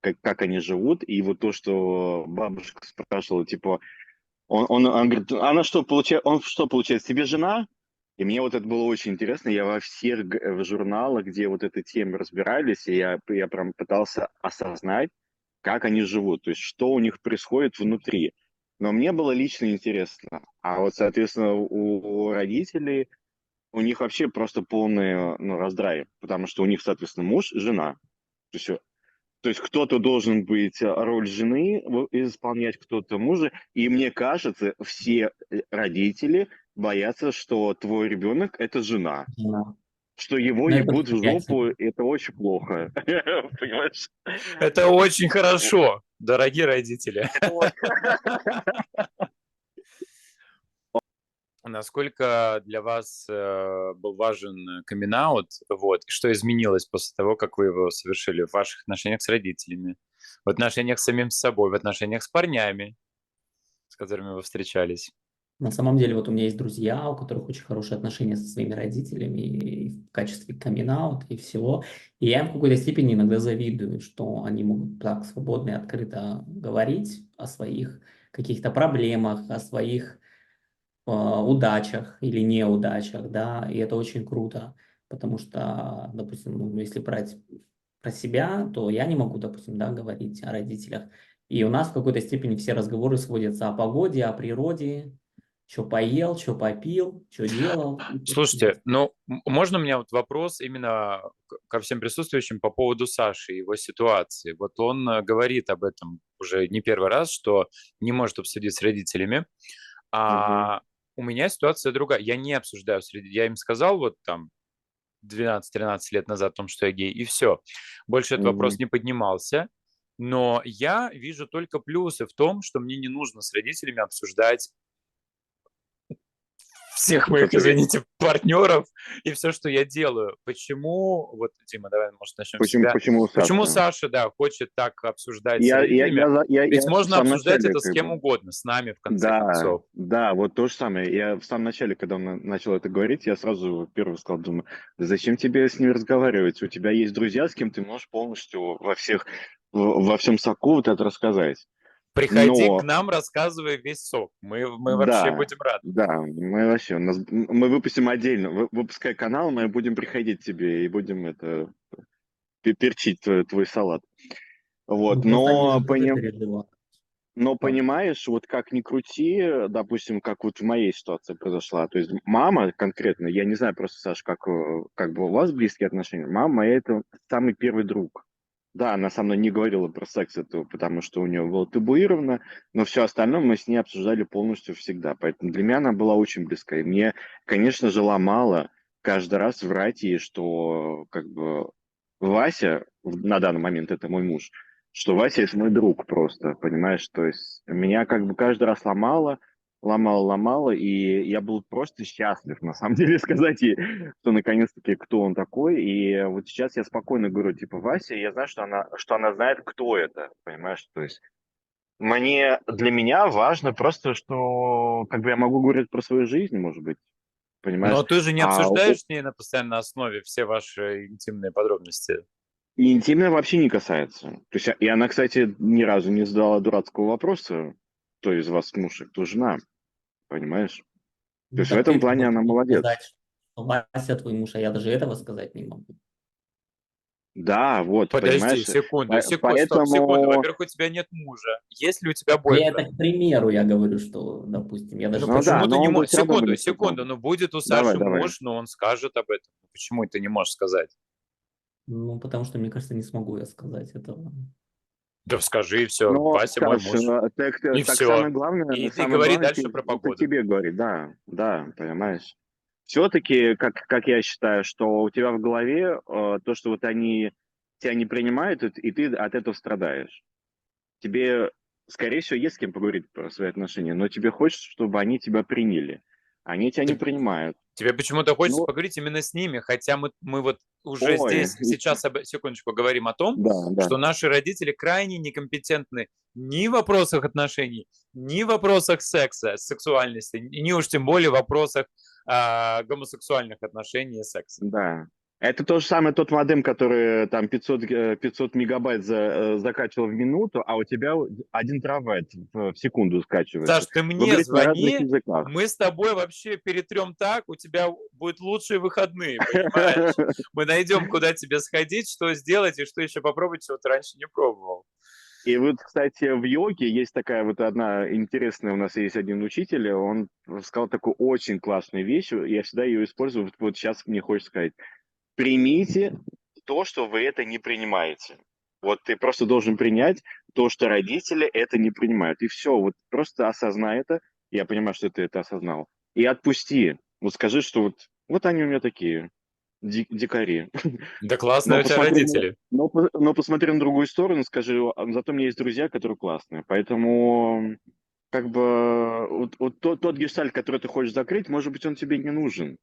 как они живут, и вот то, что бабушка спрашивала, типа, он говорит, она что, получает, он что, получает, себе жена? И мне вот это было очень интересно. Я во всех журналах, где вот этой теме разбирались, и я прям пытался осознать, как они живут, то есть что у них происходит внутри. Но мне было лично интересно. А вот, соответственно, у родителей у них вообще просто полный, ну, раздрай, потому что у них, соответственно, муж и жена. То есть, то есть кто-то должен быть роль жены исполнять, кто-то мужа. И мне кажется, все родители боятся, что твой ребенок это жена, Да. что его Но это ебут в жопу, восприятие. это очень плохо. Понимаешь? Это очень Вот. хорошо, дорогие родители. Вот. Насколько для вас был важен камин-аут, вот, и что изменилось после того, как вы его совершили в ваших отношениях с родителями, в отношениях с самим собой, в отношениях с парнями, с которыми вы встречались? На самом деле, вот у меня есть друзья, у которых очень хорошие отношения со своими родителями и в качестве камин-аут и всего. И я им в какой-то степени иногда завидую, что они могут так свободно и открыто говорить о своих каких-то проблемах, о своих удачах или неудачах, да, и это очень круто, потому что, допустим, ну, если брать про себя, то я не могу, допустим, да, говорить о родителях. И у нас в какой-то степени все разговоры сводятся о погоде, о природе, что поел, что попил, что делал. Слушайте, ну, можно у меня вот вопрос именно ко всем присутствующим по поводу Саши и его ситуации? Вот он говорит об этом уже не первый раз, что не может обсудить с родителями. Мгм. А у меня ситуация другая. Я не обсуждаю среди... Я им сказал вот там 12-13 лет назад о том, что я гей, и все. Больше этот вопрос Мгм. не поднимался. Но я вижу только плюсы в том, что мне не нужно с родителями обсуждать всех Что моих, ты гей? извините, партнеров и все, что я делаю. Почему, вот, Дима, давай, может, начнем с тебя. Почему Почему Саша? Саша, да, хочет так обсуждать с родителями? Я Ведь в можно самом обсуждать начале это с как кем бы. угодно, с нами, в конце Да, концов. да, вот то же самое. Я в самом начале, когда он начал это говорить, я сразу первый сказал, думаю, да зачем тебе с ними разговаривать? У тебя есть друзья, с кем ты можешь полностью во всем соку вот это рассказать. Приходи к Но нам, рассказывай весь сок. Мы вообще да, будем рады. да, мы вообще, мы выпустим отдельно, выпускай канал, мы будем приходить к тебе и будем это перчить твой салат. Вот, Ну, просто они же тоже переживают. но Да. понимаешь, вот как ни крути, допустим, как вот в моей ситуации произошла, то есть мама конкретно, я не знаю просто, Саш, как бы у вас близкие отношения, мама моя это самый первый друг. Да, она со мной не говорила про секс этого, потому что у нее было табуировано, но все остальное мы с ней обсуждали полностью всегда. Поэтому для меня она была очень близкая. И мне, конечно же, ломало каждый раз врать ей, что как бы Вася, на данный момент это мой муж, что Вася это мой друг просто, понимаешь? То есть меня как бы каждый раз ломало, и я был просто счастлив, на самом деле, сказать ей, что наконец-таки кто он такой. И вот сейчас я спокойно говорю, типа, Вася, я знаю, что она знает, кто это, понимаешь? То есть для меня важно просто, что как бы я могу говорить про свою жизнь, может быть, Но понимаешь? ты же не А обсуждаешь с ней на постоянной основе все ваши интимные подробности. и интимное вообще не касается. То есть, и она, кстати, ни разу не задала дурацкого вопроса, кто из вас муж, а кто жена, понимаешь? То Ну, есть в так этом ты плане можешь она молодец. сказать, что Вася твой муж, а я даже этого сказать не могу. Да, вот, Подожди, понимаешь? секунду, стоп, секунду. Поэтому, Во-первых, у тебя нет мужа. Есть ли у тебя Ну, я это бойфренд? к примеру, я говорю, что, допустим, я даже Ну ну да, почему ты но не он бы можешь? все равно бы Секунду, не сказал. секунду. Ну будет у Давай, Саши давай. муж, но он скажет об этом. Почему ты не можешь сказать? ну, потому что, мне кажется, не смогу я сказать этого. Да скажи, и все. Но, Вася мой Саш, муж. И так все. И ты самое говори главное, дальше про это погоду. тебе говорит, да, да, понимаешь? Все-таки, как я считаю, что у тебя в голове то, что вот они тебя не принимают, и ты от этого страдаешь. Тебе, скорее всего, есть с кем поговорить про свои отношения, но тебе хочется, чтобы они тебя приняли. Они тебя не Ты- принимают. Тебе почему-то хочется Ну, поговорить именно с ними, хотя мы вот уже ой, здесь, сейчас, секундочку, говорим о том, да, да. что наши родители крайне некомпетентны ни в вопросах отношений, ни в вопросах секса, сексуальности, ни уж тем более в вопросах гомосексуальных отношений и секса. Да. Это то же самое тот модем, который там 500 мегабайт закачивал в минуту, а у тебя 1 терабайт в секунду скачивается. Саш, ты Вы мне говорите на разных звони, языках. мы с тобой вообще перетрем так, у тебя будут лучшие выходные, понимаешь? Мы найдем, куда тебе сходить, что сделать и что еще попробовать, чего ты раньше не пробовал. И вот, кстати, в йоге есть такая вот одна интересная, у нас есть один учитель, он сказал такую очень классную вещь, я всегда ее использую, вот сейчас мне хочется сказать. Примите то, что вы это не принимаете. Вот ты просто должен принять то, что родители это не принимают. И все, вот просто осознай это. Я понимаю, что ты это осознал. И отпусти. Вот скажи, что вот они у меня такие, дикари. Да Но классные у тебя посмотри, родители. но посмотри на другую сторону, скажи, зато у меня есть друзья, которые классные. Поэтому как бы вот тот гештальт, который ты хочешь закрыть, может быть, он тебе не нужен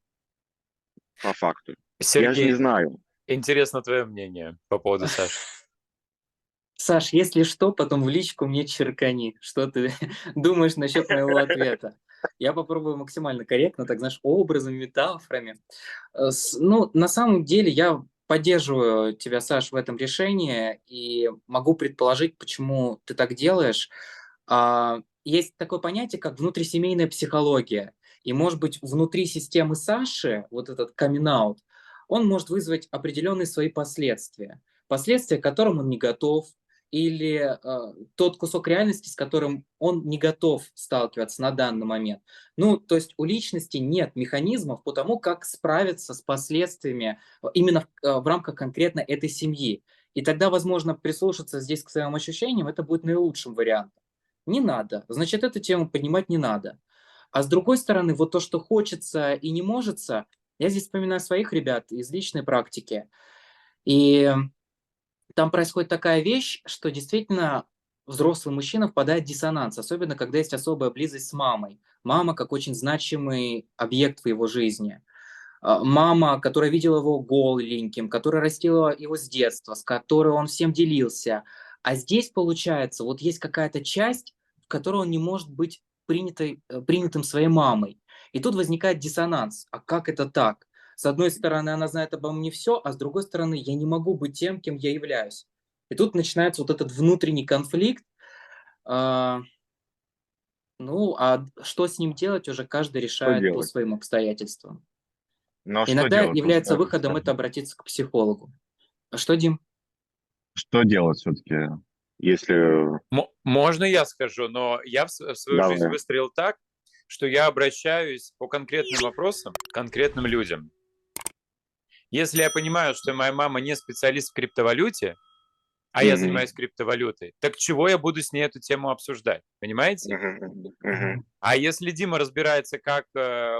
по факту. Я же не Сергей, знаю. интересно твое мнение по поводу Саши. Саш, если что, потом в личку мне черкани. Что ты думаешь насчет моего ответа? Я попробую максимально корректно, так знаешь, образами, метафорами. Ну, на самом деле я поддерживаю тебя, Саш, в этом решении и могу предположить, почему ты так делаешь. Есть такое понятие, как внутрисемейная психология. И, может быть, внутри системы Саши, вот этот камин-аут, он может вызвать определенные свои последствия. Последствия, к которым он не готов, или тот кусок реальности, с которым он не готов сталкиваться на данный момент. Ну, то есть у личности нет механизмов по тому, как справиться с последствиями именно в рамках конкретно этой семьи. И тогда, возможно, прислушаться здесь к своим ощущениям, это будет наилучшим вариантом. Не надо. Значит, эту тему поднимать не надо. А с другой стороны, вот то, что хочется и не можется, я здесь вспоминаю своих ребят из личной практики. И там происходит такая вещь, что действительно взрослый мужчина впадает в диссонанс, особенно когда есть особая близость с мамой. Мама как очень значимый объект в его жизни. Мама, которая видела его голеньким, которая растила его с детства, с которой он всем делился. А здесь, получается, вот есть какая-то часть, в которой он не может быть принятым своей мамой. И тут возникает диссонанс. А как это так? С одной стороны, она знает обо мне все, а с другой стороны, я не могу быть тем, кем я являюсь. И тут начинается вот этот внутренний конфликт. А, Ну, а что с ним делать, уже каждый Что решает по делать? своим обстоятельствам. Но что Иногда делать? Вот является выходом это скажи. обратиться к психологу. А что, Дим? Что делать все-таки, если... Можно я скажу, но я в свою жизнь Давай. выстроил так, что я обращаюсь по конкретным вопросам к конкретным людям. Если я понимаю, что моя мама не специалист в криптовалюте, а я Мгм. занимаюсь криптовалютой, так чего я буду с ней эту тему обсуждать? Понимаете? Мгм. Мгм. А если Дима разбирается, как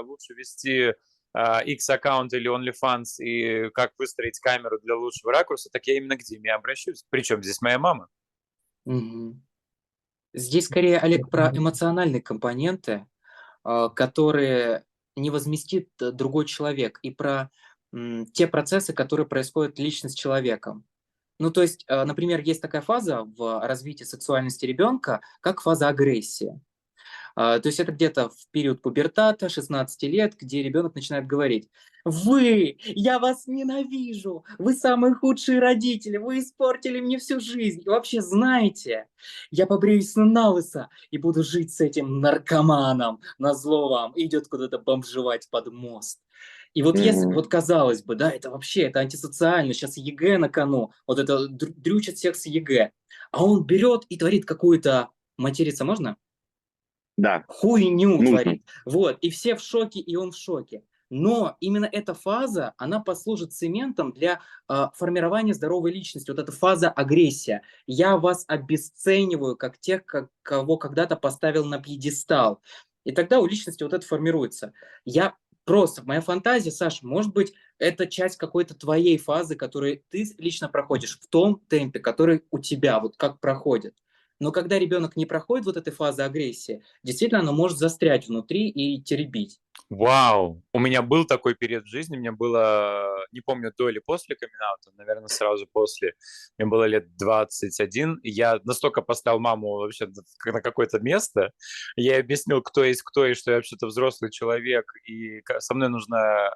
лучше вести X-аккаунт или OnlyFans и как выстроить камеру для лучшего ракурса, так я именно к Диме обращусь. Причем здесь моя мама. Мгм. Здесь скорее, Олег, про эмоциональные компоненты, которые не возместит другой человек, и про те процессы, которые происходят лично с человеком. Ну, то есть, например, есть такая фаза в развитии сексуальности ребенка, как фаза агрессии. То есть это где-то в период пубертата, 16 лет, где ребенок начинает говорить: «Вы! Я вас ненавижу! Вы самые худшие родители! Вы испортили мне всю жизнь! И вообще, знаете, я побреюсь на лысо и буду жить с этим наркоманом назло вам!» И идет куда-то бомжевать под мост. И вот если, Мгм. вот казалось бы, да, это вообще, это антисоциально, сейчас ЕГЭ на кону, вот это дрючит всех с ЕГЭ. А он берет и творит какую-то, материться можно? Да, Хуйню нужно. творит. Вот, и все в шоке, и он в шоке. Но именно эта фаза, она послужит цементом для формирования здоровой личности. Вот эта фаза агрессия. Я вас обесцениваю, как тех, кого когда-то поставил на пьедестал. И тогда у личности вот это формируется. Я просто, моя фантазия, Саша, может быть, это часть какой-то твоей фазы, которую ты лично проходишь в том темпе, который у тебя, вот как проходит. Но когда ребенок не проходит вот этой фазы агрессии, действительно, оно может застрять внутри и теребить. Вау! У меня был такой период в жизни, мне было, не помню, до или после камин-аута, наверное, сразу после. Мне было лет 21, и я настолько поставил маму вообще на какое-то место. Я ей объяснил, кто есть кто, и что я вообще-то взрослый человек, и со мной нужно,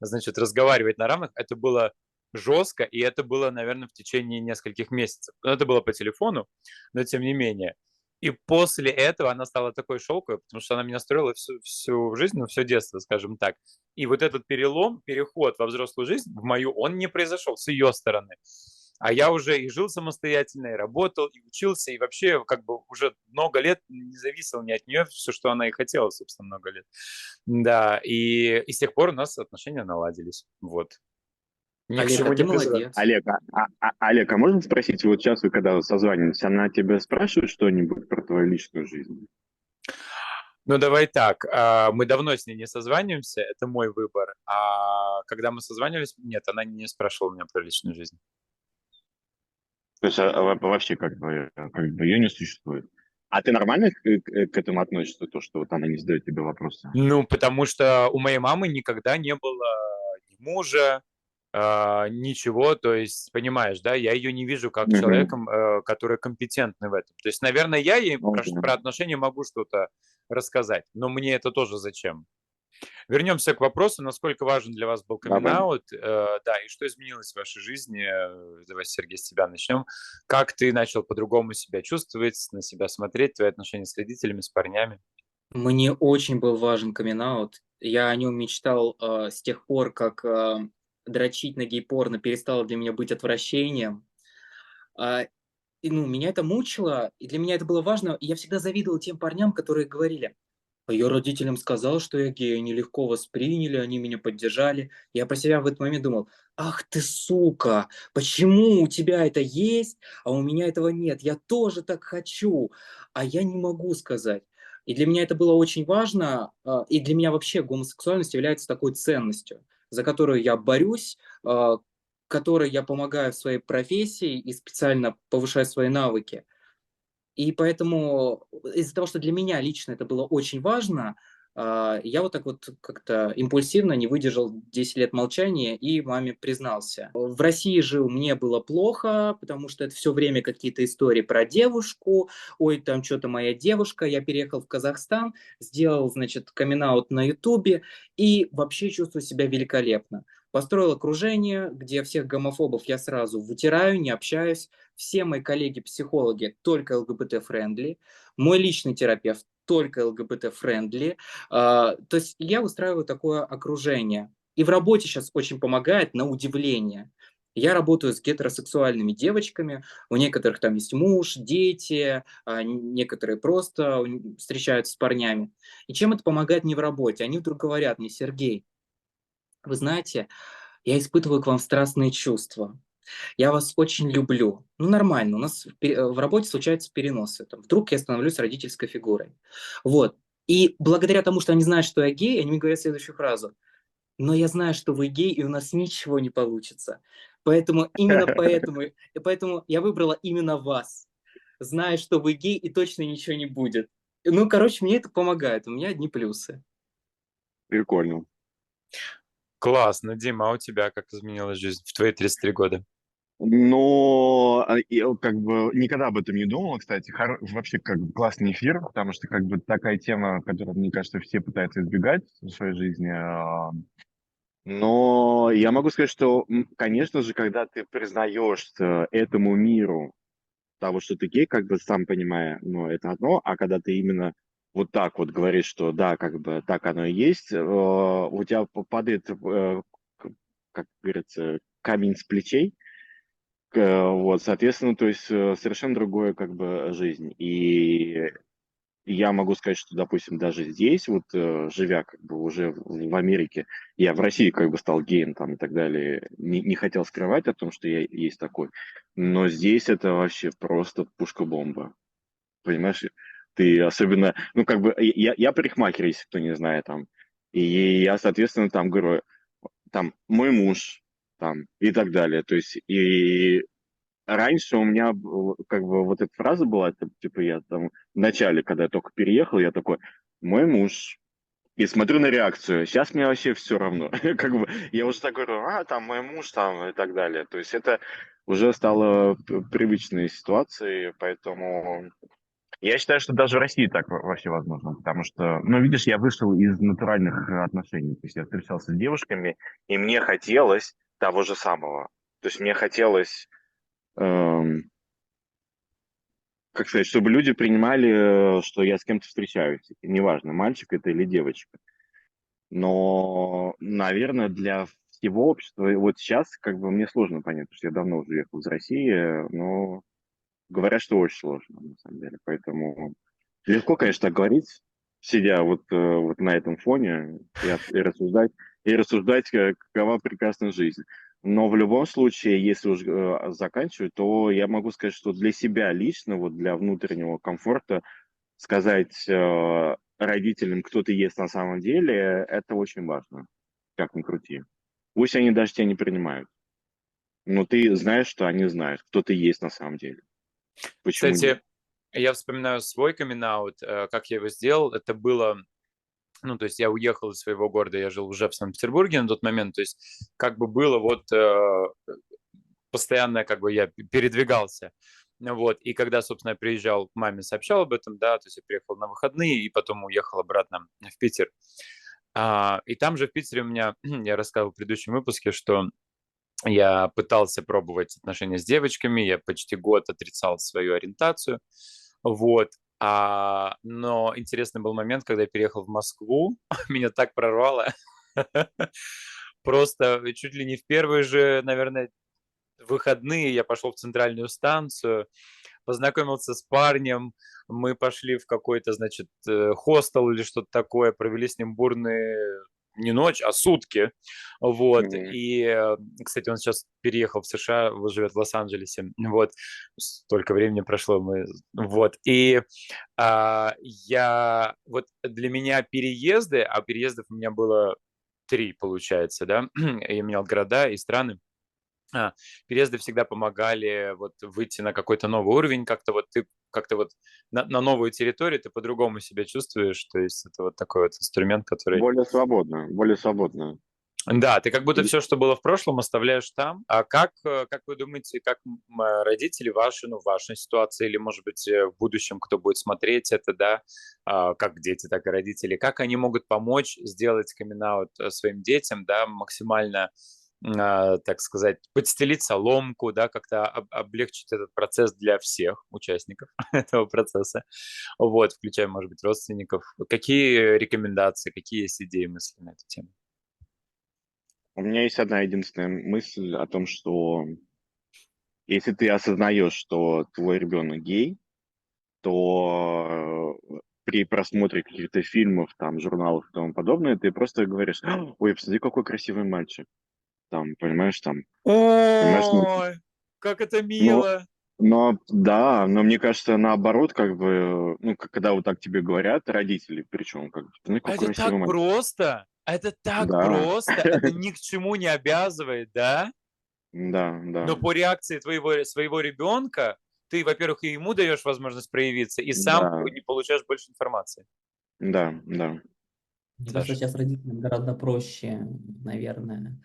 значит, разговаривать на равных. Это было жестко, и это было, наверное, в течение нескольких месяцев. Но это было по телефону, но тем не менее. И после этого она стала такой шелковой, потому что она меня строила всю жизнь, ну, все детство, скажем так. И вот этот перелом, переход во взрослую жизнь, в мою, он не произошел с ее стороны. А я уже и жил самостоятельно, и работал, и учился, и вообще как бы уже много лет не зависел ни от нее, все, что она и хотела, собственно, много лет. Да, и с тех пор у нас отношения наладились. Вот. Ни к Олег, а чему ты не призываю. молодец. Олег, а можно спросить, вот сейчас вы когда созваниваетесь, она тебя спрашивает что-нибудь про твою личную жизнь? Ну, давай так, мы давно с ней не созваниваемся, это мой выбор. А когда мы созванивались, нет, она не спрашивала меня про личную жизнь. То есть вообще как бы ее не существует. А ты нормально к этому относишься, то, что вот она не задает тебе вопросы? Ну, потому что у моей мамы никогда не было ни мужа, ничего, то есть, понимаешь, да, я ее не вижу как Мгм. человеком, который компетентный в этом. То есть, наверное, я ей Окей. про отношения могу что-то рассказать, но мне это тоже зачем? Вернемся к вопросу, насколько важен для вас был Давай. камин-аут, да, и что изменилось в вашей жизни, давай, Сергей, с тебя начнем. Как ты начал по-другому себя чувствовать, на себя смотреть, твои отношения с родителями, с парнями? Мне очень был важен камин-аут. Я о нем мечтал с тех пор, как дрочить на гей-порно перестало для меня быть отвращением. А, и, ну, меня это мучило, и для меня это было важно. И я всегда завидовал тем парням, которые говорили: а я родителям сказал, что я гей, они легко восприняли, они меня поддержали. Я про себя в этот момент думал: ах ты сука, почему у тебя это есть, а у меня этого нет? Я тоже так хочу, а я не могу сказать. И для меня это было очень важно, и для меня вообще гомосексуальность является такой ценностью, за которую я борюсь, которой я помогаю в своей профессии и специально повышаю свои навыки. И поэтому из-за того, что для меня лично это было очень важно, я вот так вот как-то импульсивно не выдержал 10 лет молчания и маме признался. В России жил, мне было плохо, потому что это все время какие-то истории про девушку, ой, там что-то моя девушка. Я переехал в Казахстан, сделал, значит, камин-аут на Ютубе и вообще чувствую себя великолепно. Построил окружение, где всех гомофобов я сразу вытираю, не общаюсь. Все мои коллеги-психологи только ЛГБТ-френдли. Мой личный терапевт только ЛГБТ-френдли. То есть я устраиваю такое окружение. И в работе сейчас очень помогает, на удивление. Я работаю с гетеросексуальными девочками, у некоторых там есть муж, дети, некоторые просто встречаются с парнями. И чем это помогает мне в работе? Они вдруг говорят мне: Сергей, вы знаете, я испытываю к вам страстные чувства. Я вас очень люблю. Ну, нормально, у нас в работе случаются переносы. Там, вдруг я становлюсь родительской фигурой. Вот. И благодаря тому, что они знают, что я гей, они мне говорят следующую фразу: но я знаю, что вы гей, и у нас ничего не получится. Поэтому именно поэтому я выбрала именно вас, зная, что вы гей, и точно ничего не будет. Ну, короче, мне это помогает, у меня одни плюсы. Прикольно. Классно, Дима, а у тебя как изменилась жизнь в твои 33 года? Но я как бы никогда об этом не думал, кстати. Вообще как бы классный эфир, потому что как бы такая тема, которую, мне кажется, все пытаются избегать в своей жизни. Но я могу сказать, что, конечно же, когда ты признаешься этому миру того, что ты гей, как бы сам понимая, ну, это одно, а когда ты именно вот так вот говоришь, что да, как бы так оно и есть, у тебя падает, как говорится, камень с плечей, вот, соответственно, то есть совершенно другое как бы жизнь. И я могу сказать, что, допустим, даже здесь, вот живя как бы уже в Америке, я в России как бы стал геем там и так далее, не хотел скрывать о том, что я есть такой, но здесь это вообще просто пушка-бомба, понимаешь? Ты особенно, ну как бы, я парикмахер, если кто не знает там, и я, соответственно, там говорю, там, мой муж, там, и так далее, то есть, и раньше у меня как бы вот эта фраза была, типа я там в начале, когда я только переехал, я такой: мой муж. И смотрю на реакцию. Сейчас мне вообще все равно. Как бы я уже так говорю: там мой муж там и так далее. То есть это уже стало привычной ситуацией, поэтому я считаю, что даже в России так вообще возможно, потому что, ну, видишь, я вышел из натуральных отношений, то есть я встречался с девушками, и мне хотелось того же самого. То есть мне хотелось эм, как сказать, чтобы люди принимали, что я с кем-то встречаюсь. Неважно, мальчик это или девочка. Но, наверное, для всего общества. И вот сейчас как бы мне сложно понять, потому что я давно уже уехал из России, но говорят, что очень сложно на самом деле. Поэтому легко, конечно, так говорить, сидя вот на этом фоне и рассуждать, какова прекрасна жизнь. Но в любом случае, если уж заканчивать, то я могу сказать, что для себя лично, вот для внутреннего комфорта, сказать родителям, кто ты есть на самом деле, это очень важно, как ни крути. Пусть они даже тебя не принимают, но ты знаешь, что они знают, кто ты есть на самом деле. Почему нет? Кстати, я вспоминаю свой камин-аут, как я его сделал. Это было, ну, то есть я уехал из своего города, я жил уже в Санкт-Петербурге на тот момент, то есть как бы было вот постоянно как бы я передвигался. Вот, и когда, собственно, я приезжал, маме сообщал об этом, да, то есть я приехал на выходные и потом уехал обратно в Питер. И там же в Питере у меня, я рассказывал в предыдущем выпуске, что я пытался пробовать отношения с девочками, я почти год отрицал свою ориентацию, вот. Но интересный был момент, когда я переехал в Москву, меня так прорвало, просто чуть ли не в первые же, наверное, выходные я пошел в центральную станцию, познакомился с парнем, мы пошли в какой-то, значит, хостел или что-то такое, провели с ним бурные не ночь, а сутки. Вот. Мгм. Кстати, он сейчас переехал в США, живет в Лос-Анджелесе. Вот. Столько времени прошло. Вот. Вот для меня переезды, а переездов у меня было 3, получается, да, я менял города и страны. А, Переезды всегда помогали вот выйти на какой-то новый уровень, как-то вот ты как-то вот на новую территорию ты по-другому себя чувствуешь, то есть это вот такой вот инструмент, который Более свободно, более свободно. да, ты как будто И все, что было в прошлом, оставляешь там. А как вы думаете, как, родители ваши, ну, в вашей ситуации или, может быть, в будущем, кто будет смотреть это, да, как дети, так и родители, как они могут помочь сделать камин-аут, своим детям, да, максимально, так сказать, подстелить соломку, да, как-то облегчить этот процесс для всех участников этого процесса, вот, включая, может быть, родственников. Какие рекомендации, какие есть идеи, мысли на эту тему? у меня есть одна единственная мысль о том, что если ты осознаешь, что твой ребенок гей, то при просмотре каких-то фильмов, там, журналов и тому подобное, ты просто говоришь: ой, посмотри, какой красивый мальчик. Там, понимаешь, ну, Ой, как это ну, мило! да, но мне кажется, наоборот, как бы, ну, когда вот так тебе говорят, родители, причем, как бы, ну, какой Это красивый так мальчик. просто! Это так Да, просто! Это ни к чему не обязывает, да? да, Но да, по реакции своего ребенка ты, во-первых, и ему даешь возможность проявиться, и сам да, не получаешь больше информации. да, да. Мне кажется, Саша. сейчас родителям гораздо проще, наверное,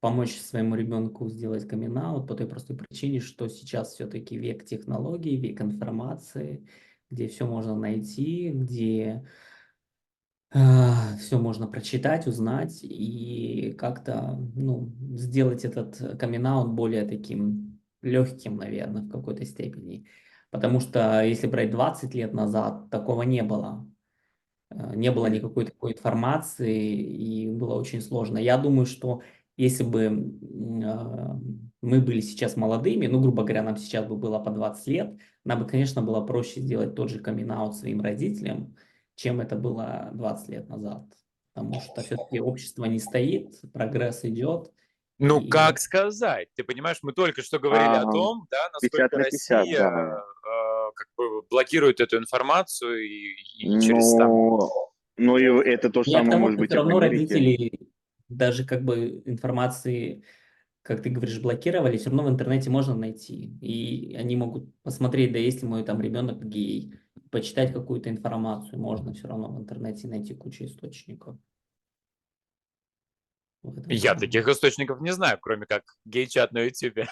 помочь своему ребенку сделать камин-аут по той простой причине, что сейчас все-таки век технологий, век информации, где все можно найти, где все можно прочитать, узнать и как-то, ну, сделать этот камин-аут более таким легким, наверное, в какой-то степени. Потому что если брать 20 лет назад, такого не было. Не было М. никакой такой информации, и было очень сложно. Я думаю, что если бы мы были сейчас молодыми, ну, грубо говоря, нам сейчас бы было по 20 лет, нам бы, конечно, было проще сделать тот же камин-аут своим родителям, чем это было 20 лет назад. Потому что все-таки общество не стоит, прогресс идет, Ну, и как сказать? Ты понимаешь, мы только что говорили о А, том, да, 50 насколько на 50, Россия, да. как бы блокирует эту информацию и через там. Ну, ну и это то же я к самое тому, может что быть все и в равно Америке. родители даже как бы информации, как ты говоришь, блокировали, все равно в интернете можно найти. И они могут посмотреть, да есть ли мой там ребенок гей, почитать какую-то информацию. Можно все равно в интернете найти кучу источников в этом Я плане. таких источников не знаю, кроме как гей-чат на Ютубе.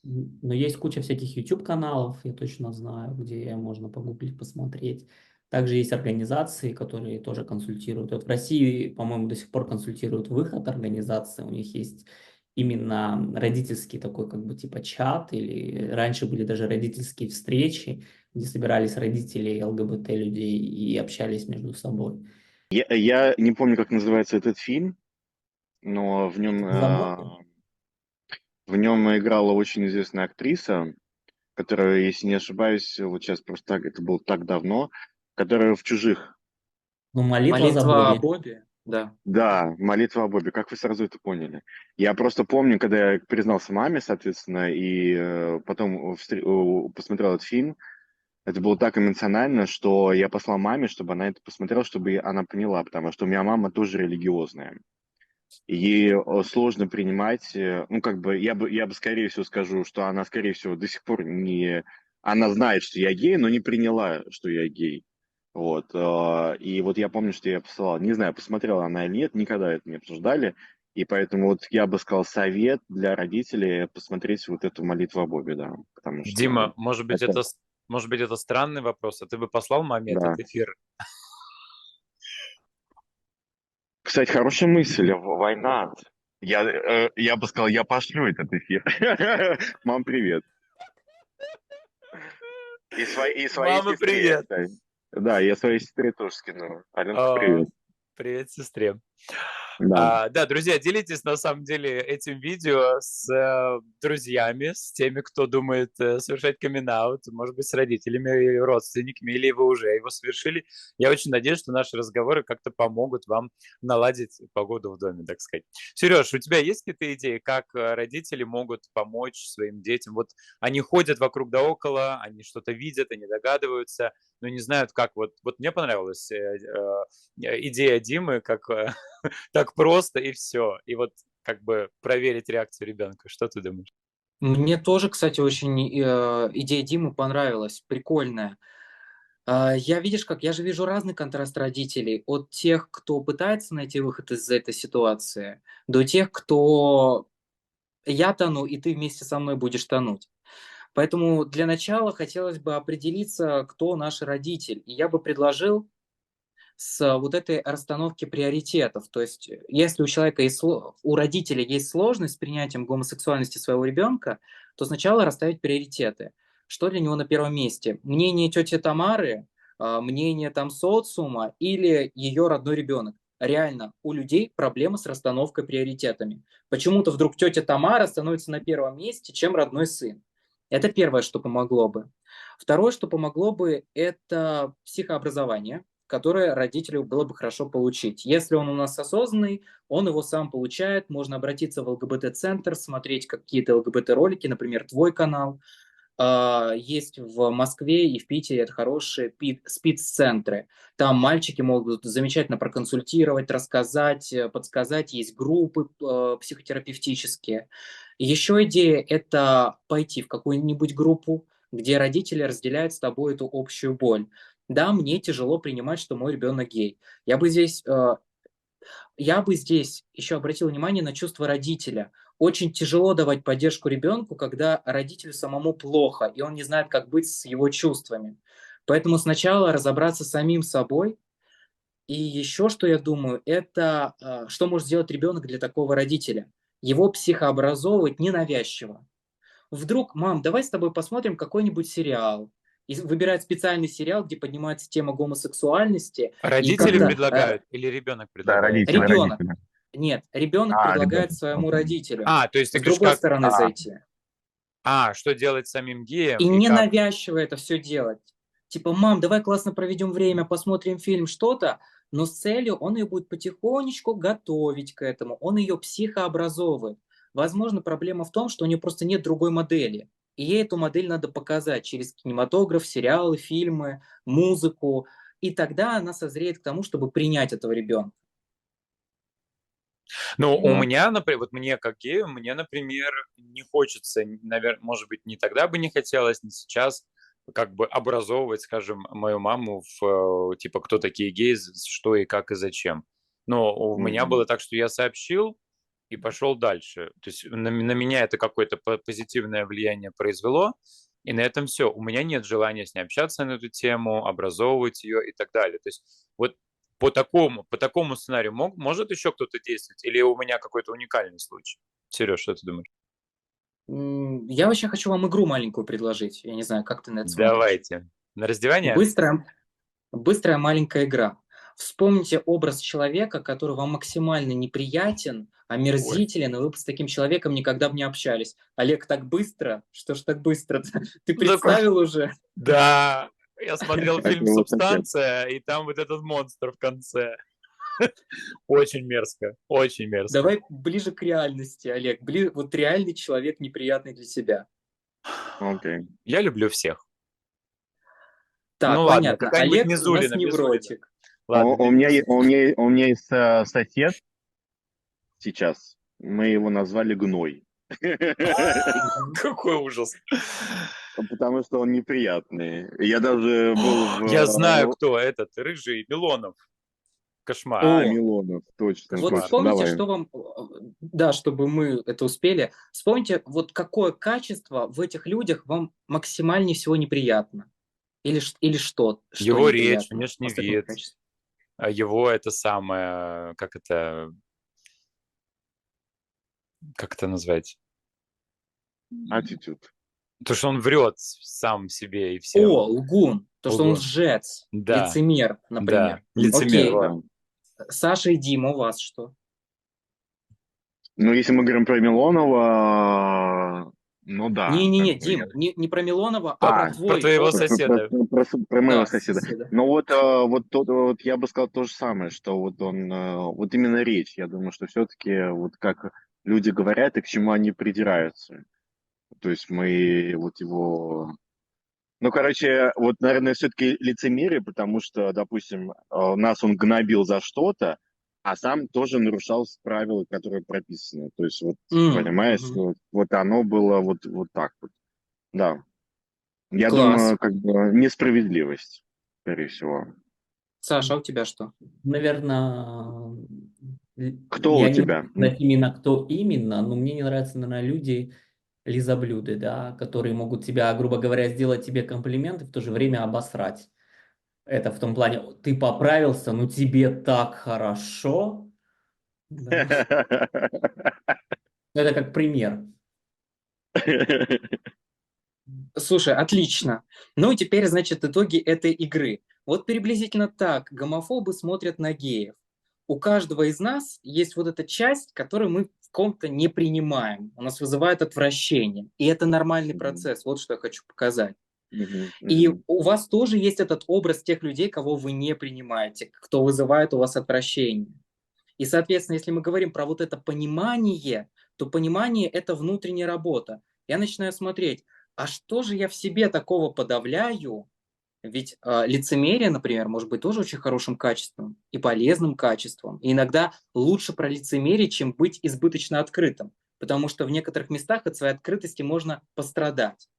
Но есть куча всяких YouTube-каналов, я точно знаю, где можно погуглить, посмотреть. Также есть организации, которые тоже консультируют. Вот в России, по-моему, до сих пор консультируют выход организации. У них есть именно родительский такой как бы типа чат, или раньше были даже родительские встречи, где собирались родители ЛГБТ людей и общались между собой. Я не помню, как называется этот фильм, но Это не забота? в нем играла очень известная актриса, которая, если не ошибаюсь, вот сейчас просто так, это было так давно, которая в «Чужих». Ну, молитва за Молитва о Бобби. Бобби, да. Да, «Молитва о Бобби». Как вы сразу это поняли? Я просто помню, когда я признался маме, соответственно, и потом посмотрел этот фильм, это было так эмоционально, что я послал маме, чтобы она это посмотрела, чтобы она поняла, потому что у меня мама тоже религиозная. И ей сложно принимать, ну, как бы, я бы, скорее всего, скажу, что она, скорее всего, до сих пор не... Она знает, что я гей, но не приняла, что я гей. Вот. И вот я помню, что я посылал, не знаю, посмотрела она или нет, никогда это не обсуждали. И поэтому вот я бы сказал совет для родителей посмотреть вот эту «Молитву о Бобе», да, потому что Дима, может быть, это, это странный вопрос, а ты бы послал маме да. этот эфир? Кстати, хорошая мысль, война. Я бы сказал, я пошлю этот эфир. Мам, привет. И своей Мама, сестре, привет! кстати. Да, я своей сестре тоже скину. Аленка, А, привет. Привет, сестре. Да. Да, друзья, делитесь на самом деле этим видео с друзьями, с теми, кто думает совершать камин-аут, может быть, с родителями и родственниками, или вы уже его совершили. Я очень надеюсь, что наши разговоры как-то помогут вам наладить погоду в доме, так сказать. Сереж, у тебя есть какие-то идеи, как родители могут помочь своим детям? Вот они ходят вокруг да около, они что-то видят, они догадываются, но не знают, как. Вот мне понравилась идея Димы, как так просто и все. И вот как бы проверить реакцию ребенка. Что ты думаешь? Мне тоже, кстати, очень идея Димы понравилась, прикольная. Видишь как, я же вижу разный контраст родителей. От тех, кто пытается найти выход из этой ситуации, до тех, кто я тону, и ты вместе со мной будешь тонуть. Поэтому для начала хотелось бы определиться, кто наш родитель. И я бы предложил с вот этой расстановки приоритетов. То есть, если у человека есть, у родителей есть сложность с принятием гомосексуальности своего ребенка, то сначала расставить приоритеты. Что для него на первом месте? Мнение тети Тамары, мнение там социума или ее родной ребенок? Реально, у людей проблемы с расстановкой приоритетами. Почему-то вдруг тетя Тамара становится на первом месте, чем родной сын. Это первое, что помогло бы. Второе, что помогло бы, это психообразование, которое родителю было бы хорошо получить. Если он у нас осознанный, он его сам получает, можно обратиться в ЛГБТ-центр, смотреть какие-то ЛГБТ-ролики, например, твой канал. Есть в Москве и в Питере это хорошие спиц-центры. Там мальчики могут замечательно проконсультировать, рассказать, подсказать. Есть группы психотерапевтические. Еще идея – это пойти в какую-нибудь группу, где родители разделяют с тобой эту общую боль. Да, мне тяжело принимать, что мой ребенок гей. Я бы здесь еще обратил внимание на чувство родителя. Очень тяжело давать поддержку ребенку, когда родителю самому плохо, и он не знает, как быть с его чувствами. Поэтому сначала разобраться с самим собой. И еще что я думаю, это что может сделать ребенок для такого родителя. Его психообразовывать ненавязчиво. Вдруг, мам, давай с тобой посмотрим какой-нибудь сериал. И выбирать специальный сериал, где поднимается тема гомосексуальности. И Родители как-то предлагают или ребенок Да, предлагает? родители, ребенок, родители. нет, ребенок Ребята. предлагает своему Окей. родителю То есть ты с говоришь, другой как, стороны зайти. что делать с самим геем И и как... ненавязчиво это все делать. Типа, мам, давай классно проведем время, посмотрим фильм, что-то, но с целью он ее будет потихонечку готовить к этому, он ее психообразовывает. Возможно, проблема в том, что у нее просто нет другой модели. И ей эту модель надо показать через кинематограф, сериалы, фильмы, музыку. И тогда она созреет к тому, чтобы принять этого ребенка. Ну, у Ну, меня, например, вот мне как гею, мне, например, не хочется, наверное, может быть, не тогда бы не хотелось, не сейчас, как бы образовывать, скажем, мою маму в, типа, кто такие геи, что и как и зачем. Но у меня было так, что я сообщил и пошел дальше. То есть на меня это какое-то позитивное влияние произвело, и на этом все. У меня нет желания с ней общаться на эту тему, образовывать ее и так далее. То есть вот по такому сценарию может еще кто-то действовать? Или у меня какой-то уникальный случай? Сереж, что ты думаешь? Я вообще хочу вам игру маленькую предложить. Я не знаю, как ты на это смотришь. Давайте. На раздевание? Быстрая, быстрая маленькая игра. Вспомните образ человека, который вам максимально неприятен, Ой, омерзителен, и вы бы с таким человеком никогда бы не общались. Олег, так быстро? Что ж так быстро? Ты ну такой, представил уже? да, я смотрел Это фильм его сосед. «Субстанция», и там вот этот монстр в конце. Очень мерзко, очень мерзко. Давай ближе к реальности, Олег. Вот реальный человек неприятный для себя. Окей. Я люблю всех. Ну Так, ладно, понятно. какая-нибудь Олег у нас Мизулина, Мизулина. невротик. Ладно, У меня есть сосед сейчас. Мы его назвали Гной. Мгм. какой ужас. Потому что он неприятный. Я даже был Я знаю, в... кто этот, рыжий Милонов. Кошмар, О, Милонов, точно, вот кошмар. точно. вспомните, Давай. что вам, да, чтобы мы это успели, вспомните, вот какое качество в этих людях вам максимальнее всего неприятно. Или что Его речь, неприятно внешний в таком вид, качестве. его это самое, как это назвать? Attitude. То, что он врет сам себе и всем. О, лгун, то, что он Ого. лжец, Да, лицемер, да, например. лицемер, Окей, вот. Да. Саша и Дима, у вас что? Ну, если мы говорим про Милонова, ну да, как Не-не-не, бы я... Дим, не про Милонова, а Про, про А, про твой твоего образ. соседа. про моего Да, соседа. соседа. Ну вот, вот я бы сказал то же самое, что вот он, вот именно речь, я думаю, что все-таки вот как люди говорят и к чему они придираются. То есть мы вот его... Ну, короче, вот, наверное, все-таки лицемерие, потому что, допустим, нас он гнобил за что-то, а сам тоже нарушал правила, которые прописаны. То есть, вот, понимаешь, Мгм. вот оно было вот так вот. Да. Я Класс. думаю, как бы несправедливость, скорее всего. Саша, а у тебя что? Наверное, Кто у я не могу тебя? сказать именно, кто именно, но мне не нравятся, наверное, люди лизоблюды, да, которые могут тебя, грубо говоря, сделать тебе комплимент и в то же время обосрать. Это в том плане, ты поправился, ну тебе так хорошо, да. Ну, это как пример. Слушай, отлично. Ну и теперь, значит, итоги этой игры. Вот приблизительно так гомофобы смотрят на геев. У каждого из нас есть вот эта часть, которую мы в ком-то не принимаем. У нас вызывает отвращение. И это нормальный процесс. Вот что я хочу показать. Мгм, И мгм. у вас тоже есть этот образ тех людей, кого вы не принимаете, кто вызывает у вас отвращение. И, соответственно, если мы говорим про вот это понимание, то понимание – это внутренняя работа. Я начинаю смотреть, а что же я в себе такого подавляю? Ведь лицемерие, например, может быть тоже очень хорошим качеством и полезным качеством. И иногда лучше про лицемерие, чем быть избыточно открытым. Потому что в некоторых местах от своей открытости можно пострадать.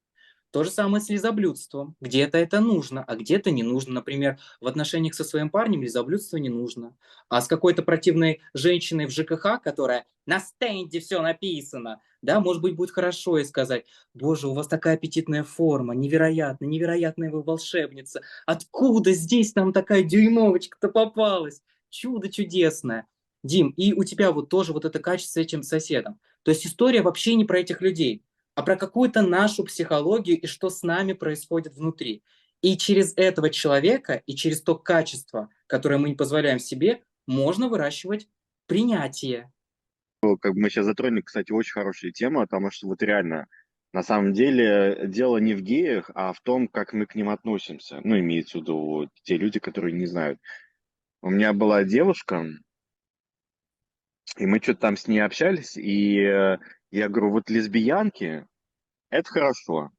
То же самое с лизоблюдством. Где-то это нужно, а где-то не нужно. Например, в отношениях со своим парнем лизоблюдство не нужно. А с какой-то противной женщиной в ЖКХ, которая на стенде все написано, да, может быть, будет хорошо и сказать: боже, у вас такая аппетитная форма, невероятно, невероятная вы волшебница. Откуда здесь нам такая дюймовочка-то попалась? Чудо чудесное. Дим, и у тебя вот тоже вот это качество с этим соседом. То есть история вообще не про этих людей, а про какую-то нашу психологию и что с нами происходит внутри. И через этого человека, и через то качество, которое мы не позволяем себе, можно выращивать принятие. Как бы мы сейчас затронули, кстати, очень хорошая тема, потому что вот реально, на самом деле, дело не в геях, а в том, как мы к ним относимся. Ну, имеется в виду вот те люди, которые не знают. У меня была девушка, и мы что-то там с ней общались, и я говорю, вот лесбиянки, это хорошо.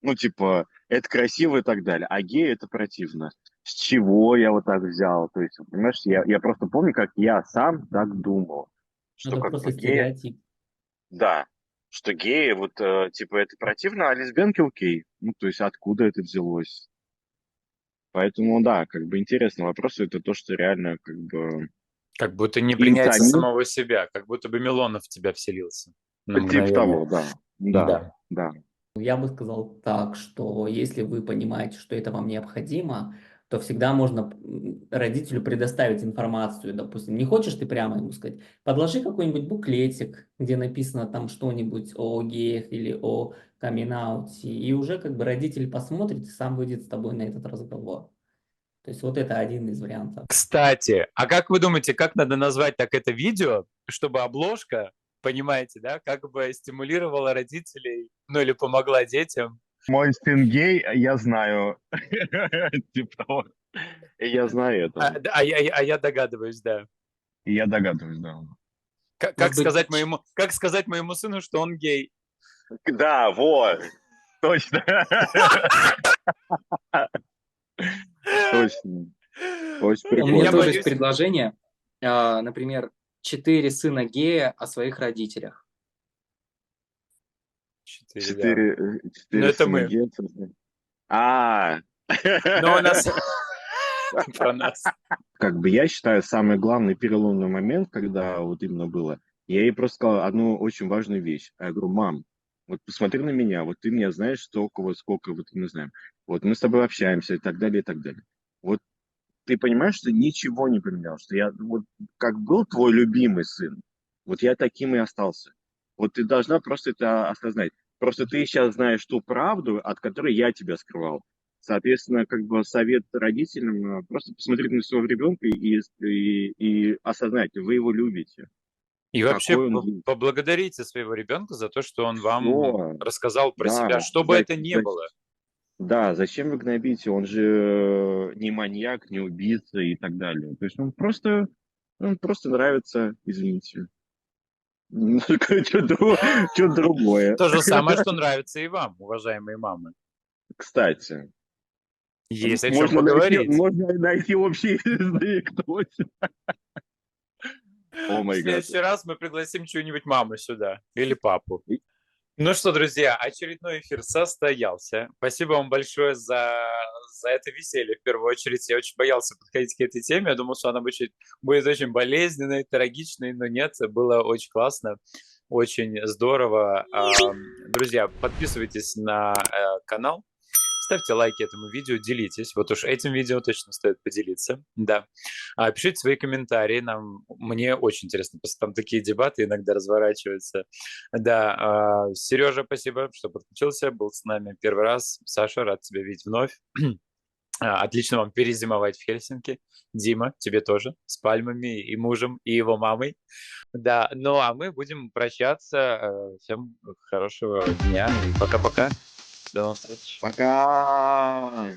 Ну, типа, это красиво и так далее. А геи это противно. С чего я вот так взял? То есть, понимаешь, я просто помню, как я сам так думал, что Это как просто бы геи, стереотип. да, что геи вот, типа, это противно, а лесбиянки окей. Ну, то есть, откуда это взялось? Поэтому, да, как бы интересный вопрос, это то, что реально, как бы, Как будто не и принятие самим, самого себя, как будто бы Милонов в тебя вселился на типа мгновение. того, да, да, Да. да. Я бы сказал так, что если вы понимаете, что это вам необходимо, то всегда можно родителю предоставить информацию. Допустим, не хочешь ты прямо ему сказать, подложи какой-нибудь буклетик, где написано там что-нибудь о геях или о камин-ауте, и уже как бы родитель посмотрит и сам выйдет с тобой на этот разговор. То есть вот это один из вариантов. Кстати, а как вы думаете, как надо назвать так это видео, чтобы обложка, понимаете, да, как бы стимулировала родителей, ну или помогла детям? Мой сын гей, я знаю. Типа того. И я знаю А, это. а я догадываюсь, да. И я догадываюсь, да. Как Может быть, как сказать моему сыну, что он гей? Да, вот. Точно. Точно. Очень у меня Я прикольно. тоже есть боюсь. предложение. Например, 4 сына гея о своих родителях. 4, да. Но Четыре это сына мы. Гетца. А. Но у нас про нас. Как бы я считаю, самый главный переломный момент, когда вот именно было, я ей просто сказал одну очень важную вещь. Я говорю: мам, вот посмотри на меня, вот ты меня знаешь столько, вот сколько вот мы знаем. Вот мы с тобой общаемся и так далее, и так далее. Вот ты понимаешь, что ничего не поменялось, что я вот как был твой любимый сын, вот я таким и остался. Вот ты должна просто это осознать. Просто ты сейчас знаешь ту правду, от которой я тебя скрывал. Соответственно, как бы совет родителям, просто посмотреть на своего ребенка и осознать, вы его любите, И вообще какой он есть. поблагодарите своего ребенка за то, что он вам Все, рассказал про себя, да, что бы это ни было. да, зачем вы гнобите? Он же не маньяк, не убийца и так далее. То есть он просто нравится, извините. Что другое. То же самое, что нравится и вам, уважаемые мамы. Кстати, Есть о чем поговорить. можно найти общий язык, точно. О В май гад. следующий раз мы пригласим чью-нибудь маму сюда или папу. Ну что, друзья, очередной эфир состоялся. Спасибо вам большое за это веселье. В первую очередь, я очень боялся подходить к этой теме. Я думал, что она будет очень болезненной, трагичной, но нет, было очень классно, очень здорово. Друзья, подписывайтесь на канал, ставьте лайки этому видео, делитесь. Вот уж этим видео точно стоит поделиться. Да. Пишите свои комментарии. Мне очень интересно, просто там такие дебаты иногда разворачиваются. Да. Сережа, спасибо, что подключился, был с нами первый раз. Саша, рад тебя видеть вновь. Отлично вам перезимовать в Хельсинки. Дима, тебе тоже, с пальмами и мужем, и его мамой. Да, ну а мы будем прощаться. Всем хорошего дня и пока-пока. До новых встреч. Пока.